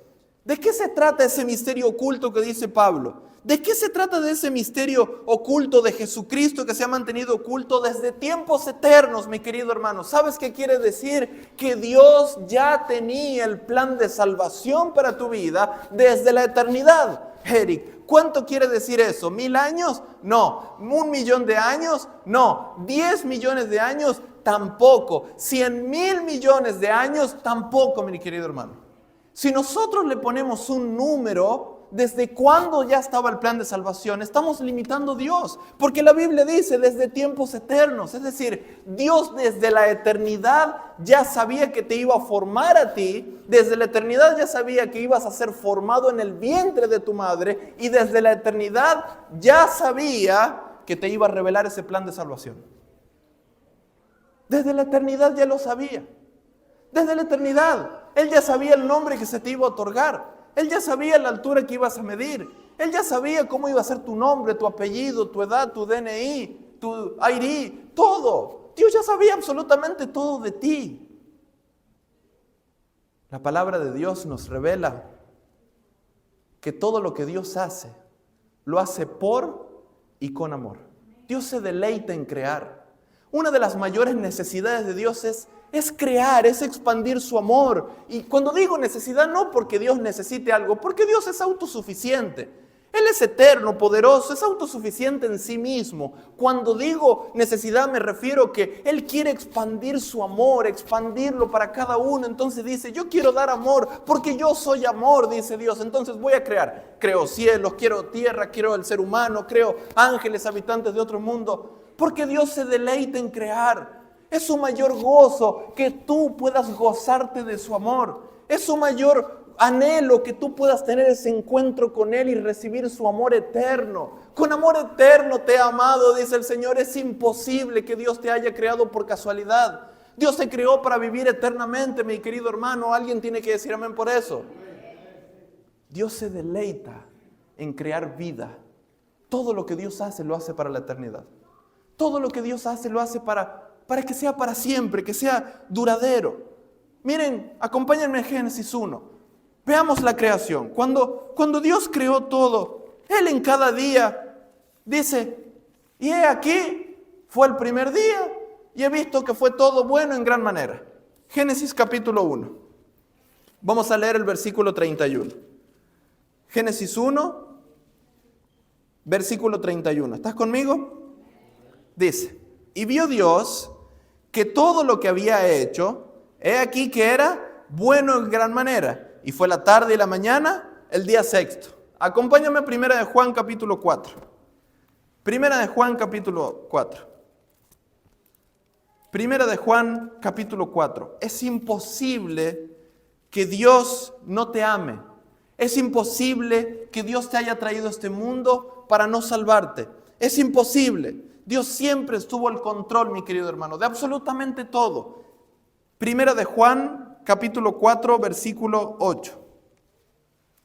Speaker 1: ¿De qué se trata ese misterio oculto que dice Pablo? ¿De qué se trata de ese misterio oculto de Jesucristo que se ha mantenido oculto desde tiempos eternos, mi querido hermano? ¿Sabes qué quiere decir? Que Dios ya tenía el plan de salvación para tu vida desde la eternidad. Eric, ¿cuánto quiere decir eso? ¿1000 años? No. ¿1,000,000 de años? No. ¿10 millones de años? Tampoco. 100,000 millones de años? Tampoco, mi querido hermano. Si nosotros le ponemos un número, ¿desde cuándo ya estaba el plan de salvación? Estamos limitando a Dios, porque la Biblia dice desde tiempos eternos. Es decir, Dios desde la eternidad ya sabía que te iba a formar a ti, desde la eternidad ya sabía que ibas a ser formado en el vientre de tu madre, y desde la eternidad ya sabía que te iba a revelar ese plan de salvación. Desde la eternidad ya lo sabía. Desde la eternidad. Él ya sabía el nombre que se te iba a otorgar. Él ya sabía la altura que ibas a medir. Él ya sabía cómo iba a ser tu nombre, tu apellido, tu edad, tu DNI, tu ID, todo. Dios ya sabía absolutamente todo de ti. La palabra de Dios nos revela que todo lo que Dios hace, lo hace por y con amor. Dios se deleita en crear. Una de las mayores necesidades de Dios es crear, es expandir su amor. Y cuando digo necesidad, no porque Dios necesite algo, porque Dios es autosuficiente. Él es eterno, poderoso, es autosuficiente en sí mismo. Cuando digo necesidad me refiero que Él quiere expandir su amor, expandirlo para cada uno. Entonces dice, yo quiero dar amor porque yo soy amor, dice Dios. Entonces voy a crear. Creo cielos, quiero tierra, quiero el ser humano, creo ángeles, habitantes de otro mundo. Porque Dios se deleita en crear. Es su mayor gozo que tú puedas gozarte de su amor. Es su mayor anhelo que tú puedas tener ese encuentro con Él y recibir su amor eterno. Con amor eterno te he amado, dice el Señor. Es imposible que Dios te haya creado por casualidad. Dios te creó para vivir eternamente, mi querido hermano. Alguien tiene que decir amén por eso. Dios se deleita en crear vida. Todo lo que Dios hace, lo hace para la eternidad. Todo lo que Dios hace, lo hace para que sea para siempre, que sea duradero. Miren, acompáñenme en Génesis 1. Veamos la creación. Cuando Dios creó todo, Él en cada día dice, y he aquí, fue el primer día, y he visto que fue todo bueno en gran manera. Génesis capítulo 1. Vamos a leer el versículo 31. Génesis 1, versículo 31. ¿Estás conmigo? Dice, y vio Dios que todo lo que había hecho, he aquí que era bueno en gran manera. Y fue la tarde y la mañana, el día sexto. Acompáñame a Primera de Juan capítulo 4. Primera de Juan capítulo 4. Primera de Juan capítulo 4. Es imposible que Dios no te ame. Es imposible que Dios te haya traído a este mundo para no salvarte. Es imposible. Dios siempre estuvo al control, mi querido hermano, de absolutamente todo. Primera de Juan capítulo 4, versículo 8.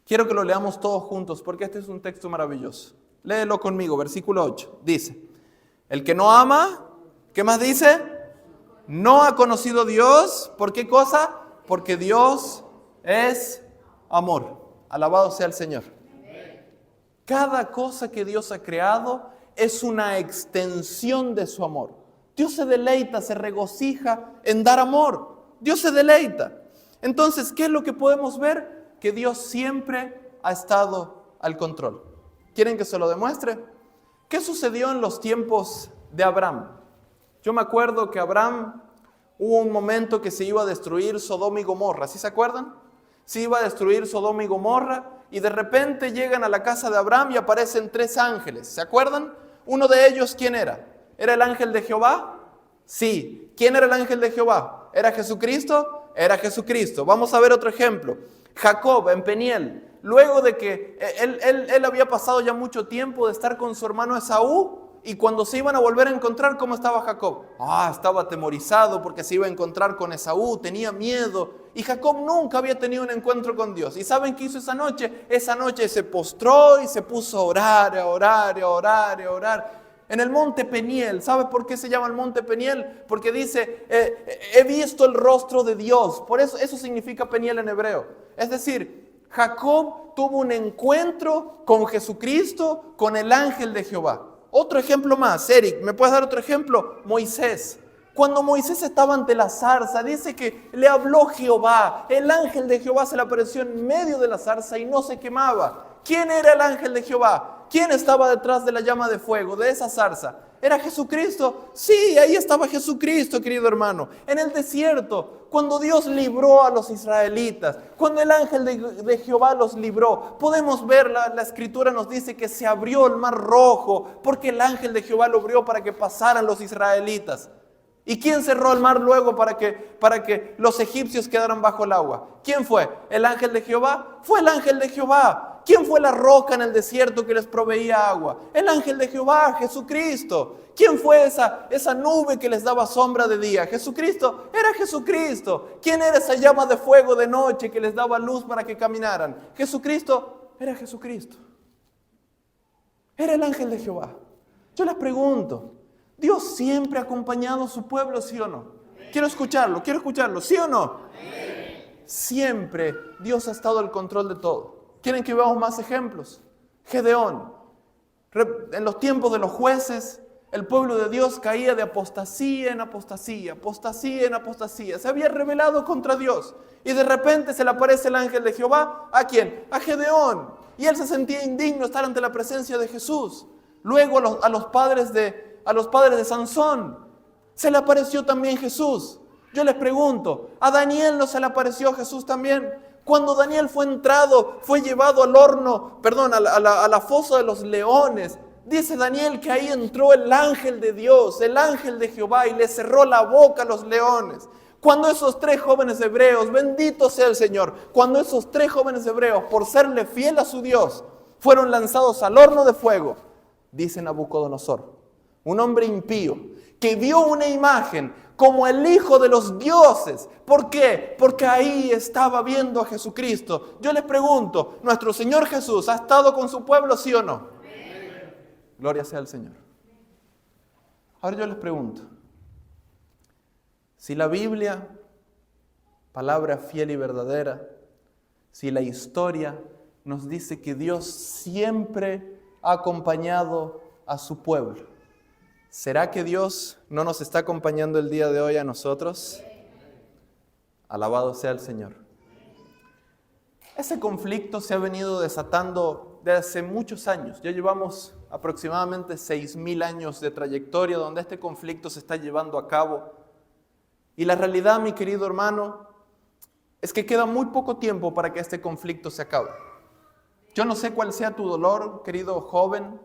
Speaker 1: Quiero que lo leamos todos juntos porque este es un texto maravilloso. Léelo conmigo, versículo 8. Dice, el que no ama, ¿qué más dice? No ha conocido a Dios. ¿Por qué cosa? Porque Dios es amor. Alabado sea el Señor. Cada cosa que Dios ha creado es una extensión de su amor. Dios se deleita, se regocija en dar amor. Dios se deleita. Entonces, ¿qué es lo que podemos ver? Que Dios siempre ha estado al control. ¿Quieren que se lo demuestre? ¿Qué sucedió en los tiempos de Abraham? Yo me acuerdo que Abraham, hubo un momento que se iba a destruir Sodoma y Gomorra. ¿Sí se acuerdan? Se iba a destruir Sodoma y Gomorra y de repente llegan a la casa de Abraham y aparecen 3 ángeles. ¿Se acuerdan? Uno de ellos, ¿quién era? ¿Era el ángel de Jehová? Sí. ¿Quién era el ángel de Jehová? ¿Era Jesucristo? Era Jesucristo. Vamos a ver otro ejemplo. Jacob en Peniel. Luego de que él había pasado ya mucho tiempo de estar con su hermano Esaú, y cuando se iban a volver a encontrar, ¿cómo estaba Jacob? Estaba atemorizado porque se iba a encontrar con Esaú, tenía miedo. Y Jacob nunca había tenido un encuentro con Dios. ¿Y saben qué hizo esa noche? Esa noche se postró y se puso a orar, a orar, a orar, a orar. En el monte Peniel. ¿Sabe por qué se llama el monte Peniel? Porque dice, he visto el rostro de Dios. Por eso significa Peniel en hebreo. Es decir, Jacob tuvo un encuentro con Jesucristo, con el ángel de Jehová. Otro ejemplo más, Eric, ¿me puedes dar otro ejemplo? Moisés. Cuando Moisés estaba ante la zarza, dice que le habló Jehová. El ángel de Jehová se le apareció en medio de la zarza y no se quemaba. ¿Quién era el ángel de Jehová? ¿Quién estaba detrás de la llama de fuego, de esa zarza? ¿Era Jesucristo? Sí, ahí estaba Jesucristo, querido hermano. En el desierto, cuando Dios libró a los israelitas, cuando el ángel de Jehová los libró, podemos ver, la escritura nos dice que se abrió el mar rojo, porque el ángel de Jehová lo abrió para que pasaran los israelitas. ¿Y quién cerró el mar luego para que los egipcios quedaran bajo el agua? ¿Quién fue? ¿El ángel de Jehová? Fue el ángel de Jehová. ¿Quién fue la roca en el desierto que les proveía agua? El ángel de Jehová, Jesucristo. ¿Quién fue esa nube que les daba sombra de día? Jesucristo. Era Jesucristo. ¿Quién era esa llama de fuego de noche que les daba luz para que caminaran? Jesucristo. Era Jesucristo. Era el ángel de Jehová. Yo les pregunto, ¿Dios siempre ha acompañado a su pueblo, sí o no? Quiero escucharlo, ¿sí o no? siempre Dios ha estado al control de todo. ¿Quieren que veamos más ejemplos? Gedeón. En los tiempos de los jueces, el pueblo de Dios caía de apostasía en apostasía, apostasía en apostasía. Se había rebelado contra Dios. Y de repente se le aparece el ángel de Jehová. ¿A quién? A Gedeón. Y él se sentía indigno estar ante la presencia de Jesús. Luego a los padres de Sansón se le apareció también Jesús. Yo les pregunto, ¿a Daniel no se le apareció Jesús también? Cuando Daniel fue llevado al horno, a la fosa de los leones, dice Daniel que ahí entró el ángel de Dios, el ángel de Jehová, y le cerró la boca a los leones. Cuando esos 3 jóvenes hebreos, bendito sea el Señor, cuando esos 3 jóvenes hebreos, por serle fiel a su Dios, fueron lanzados al horno de fuego, dice Nabucodonosor, un hombre impío, que vio una imagen como el hijo de los dioses. ¿Por qué? Porque ahí estaba viendo a Jesucristo. Yo les pregunto, ¿nuestro Señor Jesús ha estado con su pueblo, sí o no? Gloria sea al Señor. Ahora yo les pregunto, si la Biblia, palabra fiel y verdadera, si la historia nos dice que Dios siempre ha acompañado a su pueblo, ¿será que Dios no nos está acompañando el día de hoy a nosotros? Alabado sea el Señor. Ese conflicto se ha venido desatando desde hace muchos años. Ya llevamos aproximadamente 6,000 años de trayectoria donde este conflicto se está llevando a cabo. Y la realidad, mi querido hermano, es que queda muy poco tiempo para que este conflicto se acabe. Yo no sé cuál sea tu dolor, querido joven,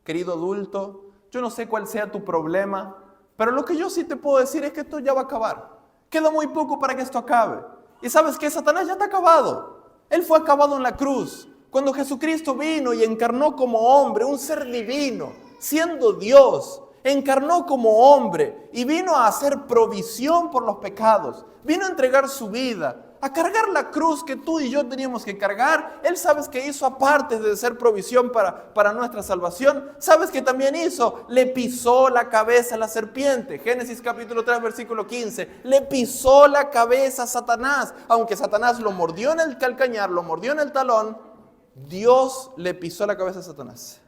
Speaker 1: querido adulto. Yo no sé cuál sea tu problema, pero lo que yo sí te puedo decir es que esto ya va a acabar. Queda muy poco para que esto acabe. Y sabes que Satanás ya está acabado. Él fue acabado en la cruz. Cuando Jesucristo vino y encarnó como hombre, un ser divino, siendo Dios, encarnó como hombre y vino a hacer provisión por los pecados. Vino a entregar su vida, a cargar la cruz que tú y yo teníamos que cargar. Él, sabes que hizo, aparte de ser provisión para nuestra salvación, sabes que también hizo, le pisó la cabeza a la serpiente. Génesis capítulo 3 versículo 15, le pisó la cabeza a Satanás. Aunque Satanás lo mordió en el calcañar, lo mordió en el talón, Dios le pisó la cabeza a Satanás.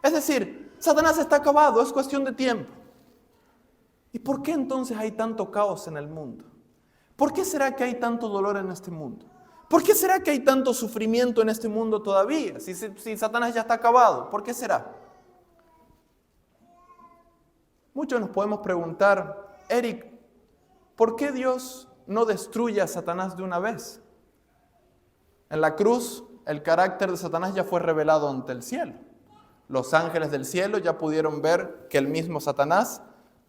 Speaker 1: Es decir, Satanás está acabado, es cuestión de tiempo. ¿Y por qué entonces hay tanto caos en el mundo? ¿Por qué será que hay tanto dolor en este mundo? ¿Por qué será que hay tanto sufrimiento en este mundo todavía? Si Satanás ya está acabado, ¿por qué será? Muchos nos podemos preguntar, Eric, ¿por qué Dios no destruye a Satanás de una vez? En la cruz, el carácter de Satanás ya fue revelado ante el cielo. Los ángeles del cielo ya pudieron ver que el mismo Satanás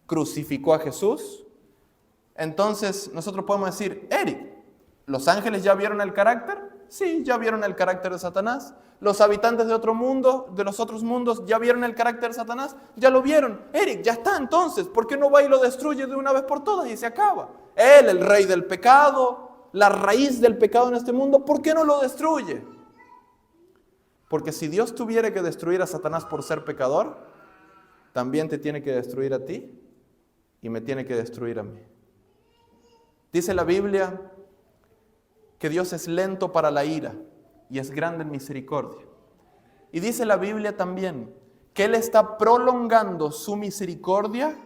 Speaker 1: crucificó a Jesús. Entonces nosotros podemos decir, Eric, ¿los ángeles ya vieron el carácter? Sí, ya vieron el carácter de Satanás. ¿Los habitantes de otro mundo, de los otros mundos, ya vieron el carácter de Satanás? Ya lo vieron. Eric, ya está entonces. ¿Por qué no va y lo destruye de una vez por todas y se acaba? Él, el rey del pecado, la raíz del pecado en este mundo, ¿por qué no lo destruye? Porque si Dios tuviera que destruir a Satanás por ser pecador, también te tiene que destruir a ti y me tiene que destruir a mí. Dice la Biblia que Dios es lento para la ira y es grande en misericordia. Y dice la Biblia también que Él está prolongando su misericordia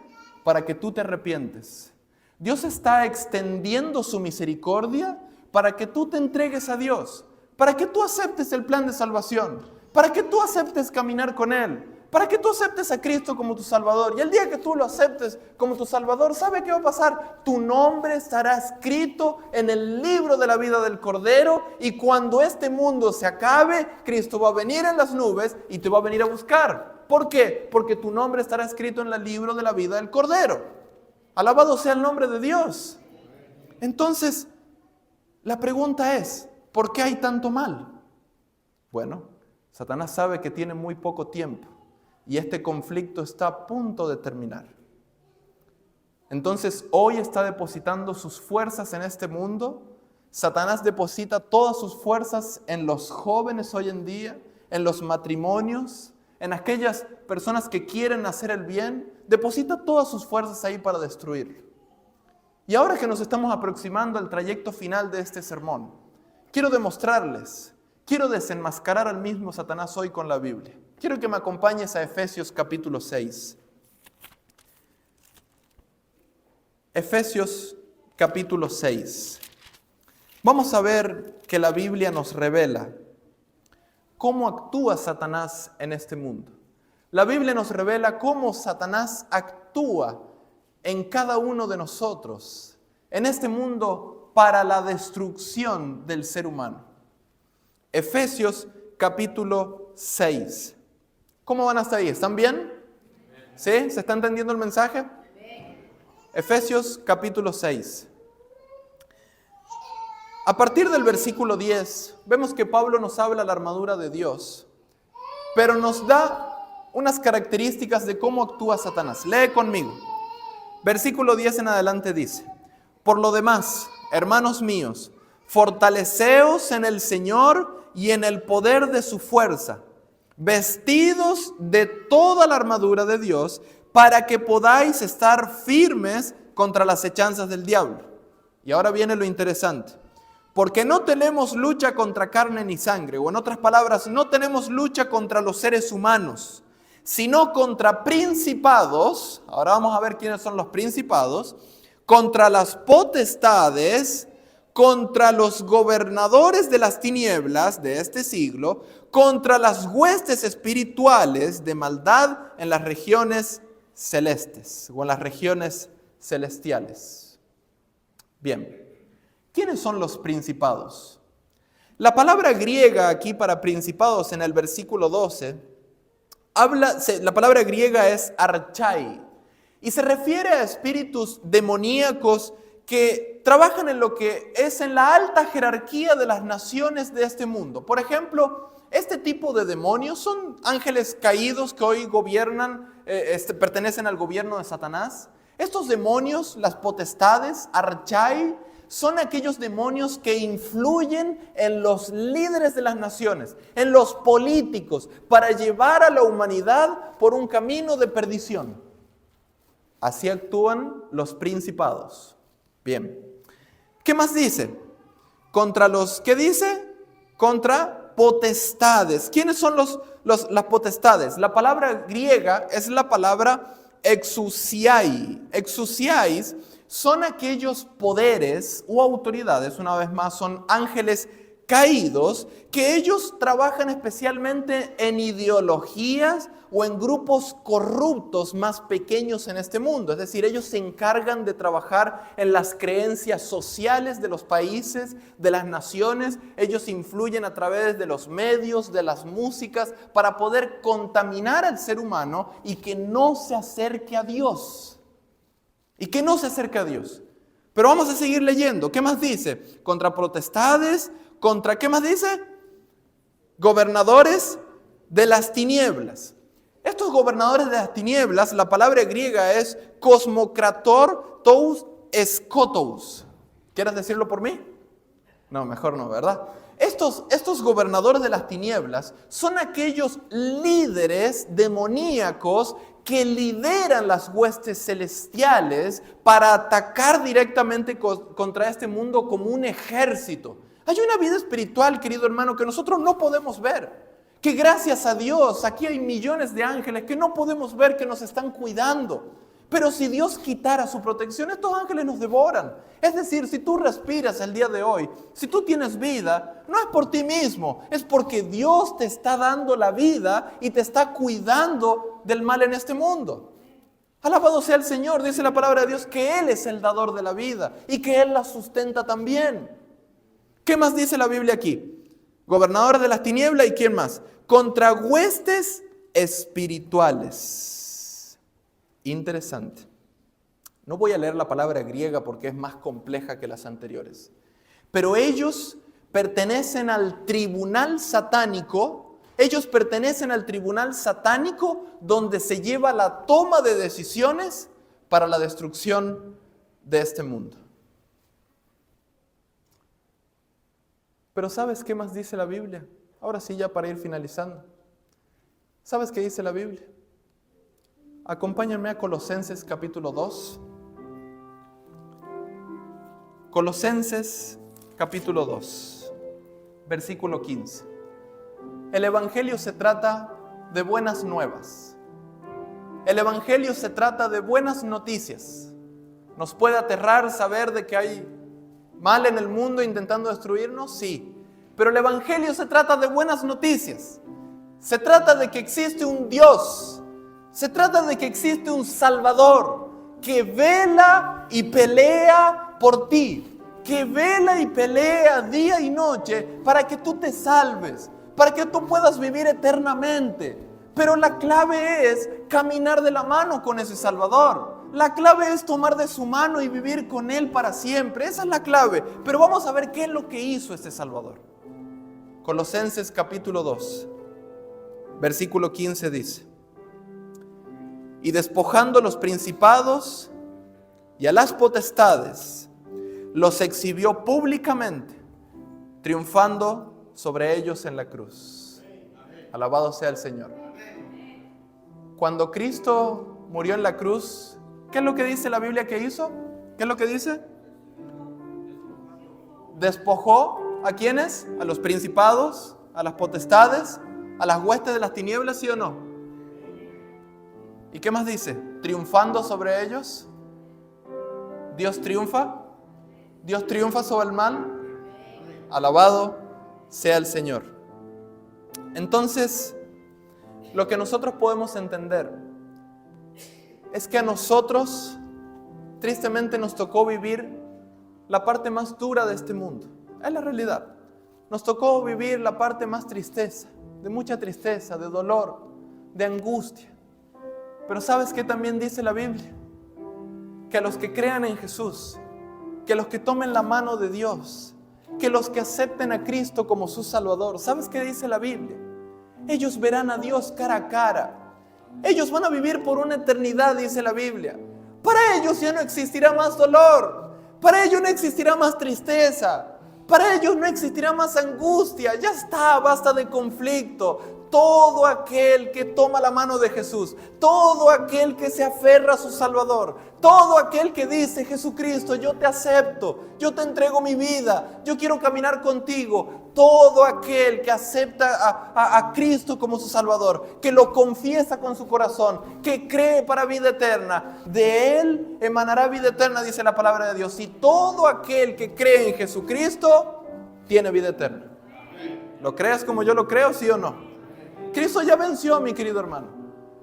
Speaker 1: para que tú te arrepientes. Dios está extendiendo su misericordia para que tú te entregues a Dios, para que tú aceptes el plan de salvación, para que tú aceptes caminar con Él, para que tú aceptes a Cristo como tu Salvador. Y el día que tú lo aceptes como tu Salvador, ¿sabe qué va a pasar? Tu nombre estará escrito en el libro de la vida del Cordero, y cuando este mundo se acabe, Cristo va a venir en las nubes y te va a venir a buscar. ¿Por qué? Porque tu nombre estará escrito en el libro de la vida del Cordero. Alabado sea el nombre de Dios. Entonces, la pregunta es, ¿por qué hay tanto mal? Bueno, Satanás sabe que tiene muy poco tiempo y este conflicto está a punto de terminar. Entonces, hoy está depositando sus fuerzas en este mundo. Satanás deposita todas sus fuerzas en los jóvenes hoy en día, en los matrimonios, en aquellas personas que quieren hacer el bien. Deposita todas sus fuerzas ahí para destruirlo. Y ahora que nos estamos aproximando al trayecto final de este sermón, quiero demostrarles, quiero desenmascarar al mismo Satanás hoy con la Biblia. Quiero que me acompañes a Efesios capítulo 6. Efesios capítulo 6. Vamos a ver que la Biblia nos revela cómo actúa Satanás en este mundo. La Biblia nos revela cómo Satanás actúa en cada uno de nosotros, en este mundo, para la destrucción del ser humano. Efesios capítulo 6. ¿Cómo van hasta ahí? ¿Están bien? ¿Sí? ¿Se está entendiendo el mensaje? Efesios capítulo 6. A partir del versículo 10, vemos que Pablo nos habla la armadura de Dios, pero nos da unas características de cómo actúa Satanás. Lee conmigo. Versículo 10 en adelante dice: por lo demás, hermanos míos, fortaleceos en el Señor y en el poder de su fuerza, vestidos de toda la armadura de Dios, para que podáis estar firmes contra las acechanzas del diablo. Y ahora viene lo interesante. Porque no tenemos lucha contra carne ni sangre, o en otras palabras, no tenemos lucha contra los seres humanos, sino contra principados. Ahora vamos a ver quiénes son los principados. Contra las potestades, contra los gobernadores de las tinieblas de este siglo, contra las huestes espirituales de maldad en las regiones celestes o en las regiones celestiales. Bien, ¿quiénes son los principados? La palabra griega aquí para principados en el versículo 12, la palabra griega es archai y se refiere a espíritus demoníacos que trabajan en lo que es en la alta jerarquía de las naciones de este mundo. Por ejemplo, este tipo de demonios son ángeles caídos que hoy gobiernan, pertenecen al gobierno de Satanás. Estos demonios, las potestades, archai, son aquellos demonios que influyen en los líderes de las naciones, en los políticos, para llevar a la humanidad por un camino de perdición. Así actúan los principados. Bien. ¿Qué más dice? ¿Qué dice? Contra potestades. ¿Quiénes son las potestades? La palabra griega es la palabra exousiai. Exousiais son aquellos poderes o autoridades, una vez más, son ángeles caídos, que ellos trabajan especialmente en ideologías o en grupos corruptos más pequeños en este mundo. Es decir, ellos se encargan de trabajar en las creencias sociales de los países, de las naciones. Ellos influyen a través de los medios, de las músicas, para poder contaminar al ser humano y que no se acerque a Dios. Y que no se acerque a Dios. Pero vamos a seguir leyendo. ¿Qué más dice? Contra potestades, ¿qué más dice? Gobernadores de las tinieblas. Estos gobernadores de las tinieblas, la palabra griega es cosmokrator tous escotos. ¿Quieres decirlo por mí? No, mejor no, ¿verdad? Estos gobernadores de las tinieblas son aquellos líderes demoníacos que lideran las huestes celestiales para atacar directamente contra este mundo como un ejército. Hay una vida espiritual, querido hermano, que nosotros no podemos ver. Que gracias a Dios, aquí hay millones de ángeles que no podemos ver, que nos están cuidando. Pero si Dios quitara su protección, estos ángeles nos devoran. Es decir, si tú respiras el día de hoy, si tú tienes vida, no es por ti mismo, es porque Dios te está dando la vida y te está cuidando del mal en este mundo. Alabado sea el Señor, dice la palabra de Dios, que Él es el dador de la vida y que Él la sustenta también. ¿Qué más dice la Biblia aquí? Gobernadores de las tinieblas y ¿quién más? Contra huestes espirituales. Interesante. No voy a leer la palabra griega porque es más compleja que las anteriores. Pero ellos pertenecen al tribunal satánico. Ellos pertenecen al tribunal satánico donde se lleva la toma de decisiones para la destrucción de este mundo. Pero ¿sabes qué más dice la Biblia? Ahora sí, ya para ir finalizando. ¿Sabes qué dice la Biblia? Acompáñenme a Colosenses capítulo 2. Colosenses capítulo 2, versículo 15. El Evangelio se trata de buenas nuevas. El Evangelio se trata de buenas noticias. ¿Nos puede aterrar saber de que hay mal en el mundo intentando destruirnos? Sí. Pero el Evangelio se trata de buenas noticias. Se trata de que existe un Dios. Se trata de que existe un Salvador que vela y pelea por ti. Que vela y pelea día y noche para que tú te salves, para que tú puedas vivir eternamente. Pero la clave es caminar de la mano con ese Salvador. La clave es tomar de su mano y vivir con Él para siempre. Esa es la clave. Pero vamos a ver qué es lo que hizo este Salvador. Colosenses capítulo 2, versículo 15 dice: y despojando a los principados y a las potestades, los exhibió públicamente, triunfando sobre ellos en la cruz. Alabado sea el Señor. Cuando Cristo murió en la cruz, ¿qué es lo que dice la Biblia que hizo? ¿Qué es lo que dice? Despojó ¿a quiénes? A los principados, a las potestades, a las huestes de las tinieblas, ¿sí o no? ¿Y qué más dice? Triunfando sobre ellos. Dios triunfa. Dios triunfa sobre el mal. Alabado sea el Señor. Entonces, lo que nosotros podemos entender es que a nosotros, tristemente, nos tocó vivir la parte más dura de este mundo. Es la realidad. Nos tocó vivir la parte más tristeza, de mucha tristeza, de dolor, de angustia. Pero ¿sabes qué también dice la Biblia? Que a los que crean en Jesús, que los que tomen la mano de Dios, que los que acepten a Cristo como su Salvador, ¿sabes qué dice la Biblia? Ellos verán a Dios cara a cara. Ellos van a vivir por una eternidad, dice la Biblia. Para ellos ya no existirá más dolor. Para ellos no existirá más tristeza. Para ellos no existirá más angustia. Ya está, basta de conflicto. Todo aquel que toma la mano de Jesús, todo aquel que se aferra a su Salvador, todo aquel que dice: Jesucristo, yo te acepto, yo te entrego mi vida, yo quiero caminar contigo. Todo aquel que acepta a Cristo como su Salvador, que lo confiesa con su corazón, que cree para vida eterna, de él emanará vida eterna, dice la palabra de Dios. Y todo aquel que cree en Jesucristo tiene vida eterna. ¿Lo crees como yo lo creo, sí o no? Cristo ya venció, mi querido hermano.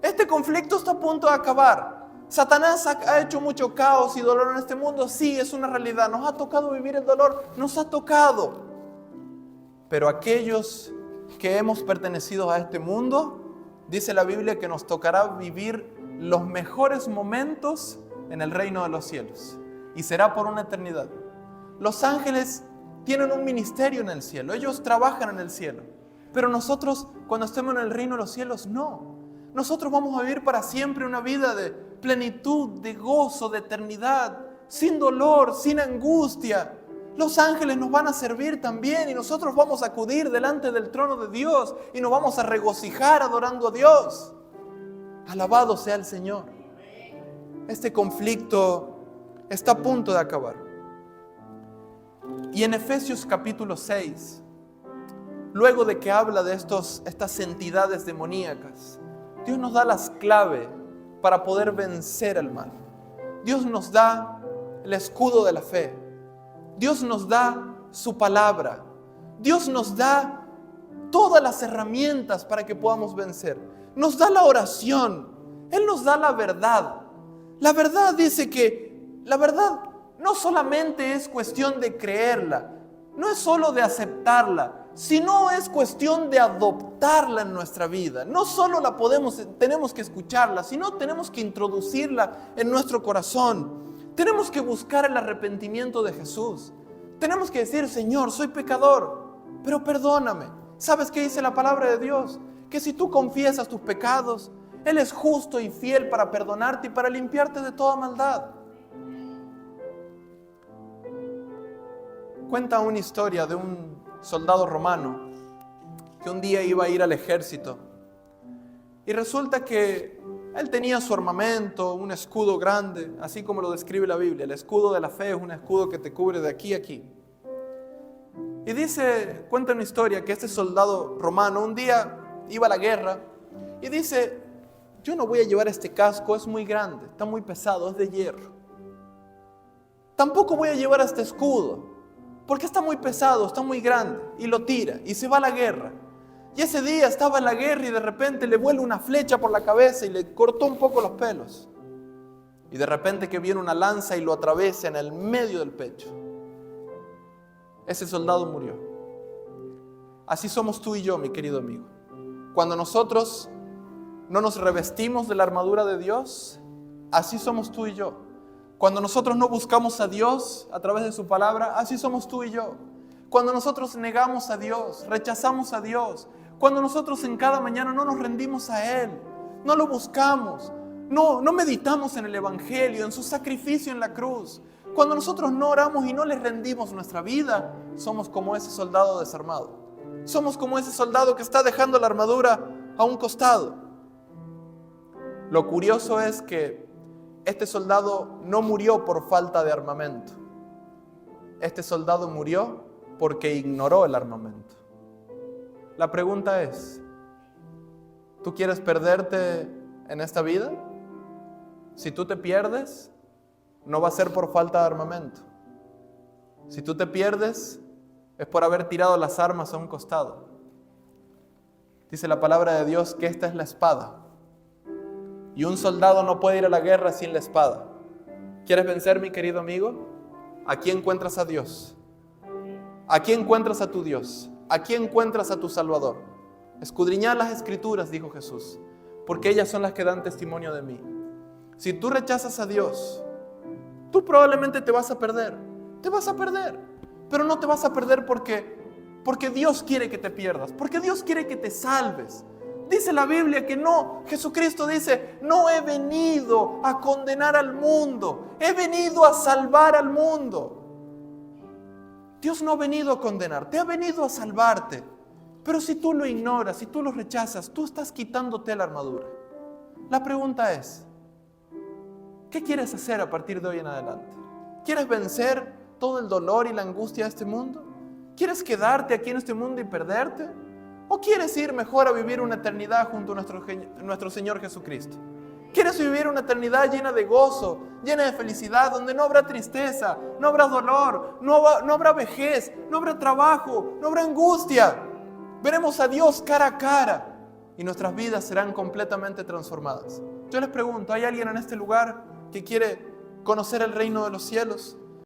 Speaker 1: Este conflicto está a punto de acabar. Satanás ha hecho mucho caos y dolor en este mundo. Sí, es una realidad. Nos ha tocado vivir el dolor. Nos ha tocado. Pero aquellos que hemos pertenecido a este mundo, dice la Biblia que nos tocará vivir los mejores momentos en el reino de los cielos. Y será por una eternidad. Los ángeles tienen un ministerio en el cielo. Ellos trabajan en el cielo. Pero nosotros, cuando estemos en el reino de los cielos, no. Nosotros vamos a vivir para siempre una vida de plenitud, de gozo, de eternidad, sin dolor, sin angustia. Los ángeles nos van a servir también y nosotros vamos a acudir delante del trono de Dios y nos vamos a regocijar adorando a Dios. Alabado sea el Señor. Este conflicto está a punto de acabar. Y en Efesios capítulo 6, luego de que habla de estas entidades demoníacas, Dios nos da las claves para poder vencer al mal. Dios nos da el escudo de la fe. Dios nos da su palabra. Dios nos da todas las herramientas para que podamos vencer. Nos da la oración. Él nos da la verdad. La verdad dice que la verdad no solamente es cuestión de creerla, no es solo de aceptarla, sino es cuestión de adoptarla en nuestra vida. No solo tenemos que escucharla, sino tenemos que introducirla en nuestro corazón. Tenemos que buscar el arrepentimiento de Jesús. Tenemos que decir: Señor, soy pecador, pero perdóname. ¿Sabes qué dice la palabra de Dios? Que si tú confiesas tus pecados, Él es justo y fiel para perdonarte y para limpiarte de toda maldad. Cuenta una historia de un soldado romano que un día iba a ir al ejército y resulta que Él tenía su armamento, un escudo grande, así como lo describe la Biblia. El escudo de la fe es un escudo que te cubre de aquí a aquí. Y cuenta una historia que este soldado romano un día iba a la guerra y dice: yo no voy a llevar este casco, es muy grande, está muy pesado, es de hierro. Tampoco voy a llevar este escudo, porque está muy pesado, está muy grande. Y lo tira y se va a la guerra. Y ese día estaba en la guerra y de repente le vuela una flecha por la cabeza y le cortó un poco los pelos. Y de repente que viene una lanza y lo atraviesa en el medio del pecho. Ese soldado murió. Así somos tú y yo, mi querido amigo. Cuando nosotros no nos revestimos de la armadura de Dios, así somos tú y yo. Cuando nosotros no buscamos a Dios a través de su palabra, así somos tú y yo. Cuando nosotros negamos a Dios, rechazamos a Dios, cuando nosotros en cada mañana no nos rendimos a Él, no lo buscamos, no meditamos en el Evangelio, en su sacrificio en la cruz, cuando nosotros no oramos y no le rendimos nuestra vida, somos como ese soldado desarmado. Somos como ese soldado que está dejando la armadura a un costado. Lo curioso es que este soldado no murió por falta de armamento. Este soldado murió porque ignoró el armamento. La pregunta es: ¿tú quieres perderte en esta vida? Si tú te pierdes, no va a ser por falta de armamento. Si tú te pierdes, es por haber tirado las armas a un costado. Dice la palabra de Dios que esta es la espada. Y un soldado no puede ir a la guerra sin la espada. ¿Quieres vencer, mi querido amigo? Aquí encuentras a Dios. Aquí encuentras a tu Dios. Aquí encuentras a tu Salvador. Escudriñad las Escrituras, dijo Jesús, porque ellas son las que dan testimonio de mí. Si tú rechazas a Dios, tú probablemente te vas a perder. Te vas a perder. Pero no te vas a perder porque Dios quiere que te pierdas. Porque Dios quiere que te salves. Dice la Biblia que no, Jesucristo dice: no he venido a condenar al mundo, he venido a salvar al mundo. Dios no ha venido a condenarte, ha venido a salvarte. Pero si tú lo ignoras, si tú lo rechazas, tú estás quitándote la armadura. La pregunta es: ¿qué quieres hacer a partir de hoy en adelante? ¿Quieres vencer todo el dolor y la angustia de este mundo? ¿Quieres quedarte aquí en este mundo y perderte? ¿O quieres ir mejor a vivir una eternidad junto a nuestro Señor Jesucristo? ¿Quieres vivir una eternidad llena de gozo, llena de felicidad, donde no habrá tristeza, no habrá dolor, no habrá vejez, no habrá trabajo, no habrá angustia? Veremos a Dios cara a cara y nuestras vidas serán completamente transformadas. Yo les pregunto, ¿hay alguien en este lugar que quiere conocer el reino de los cielos?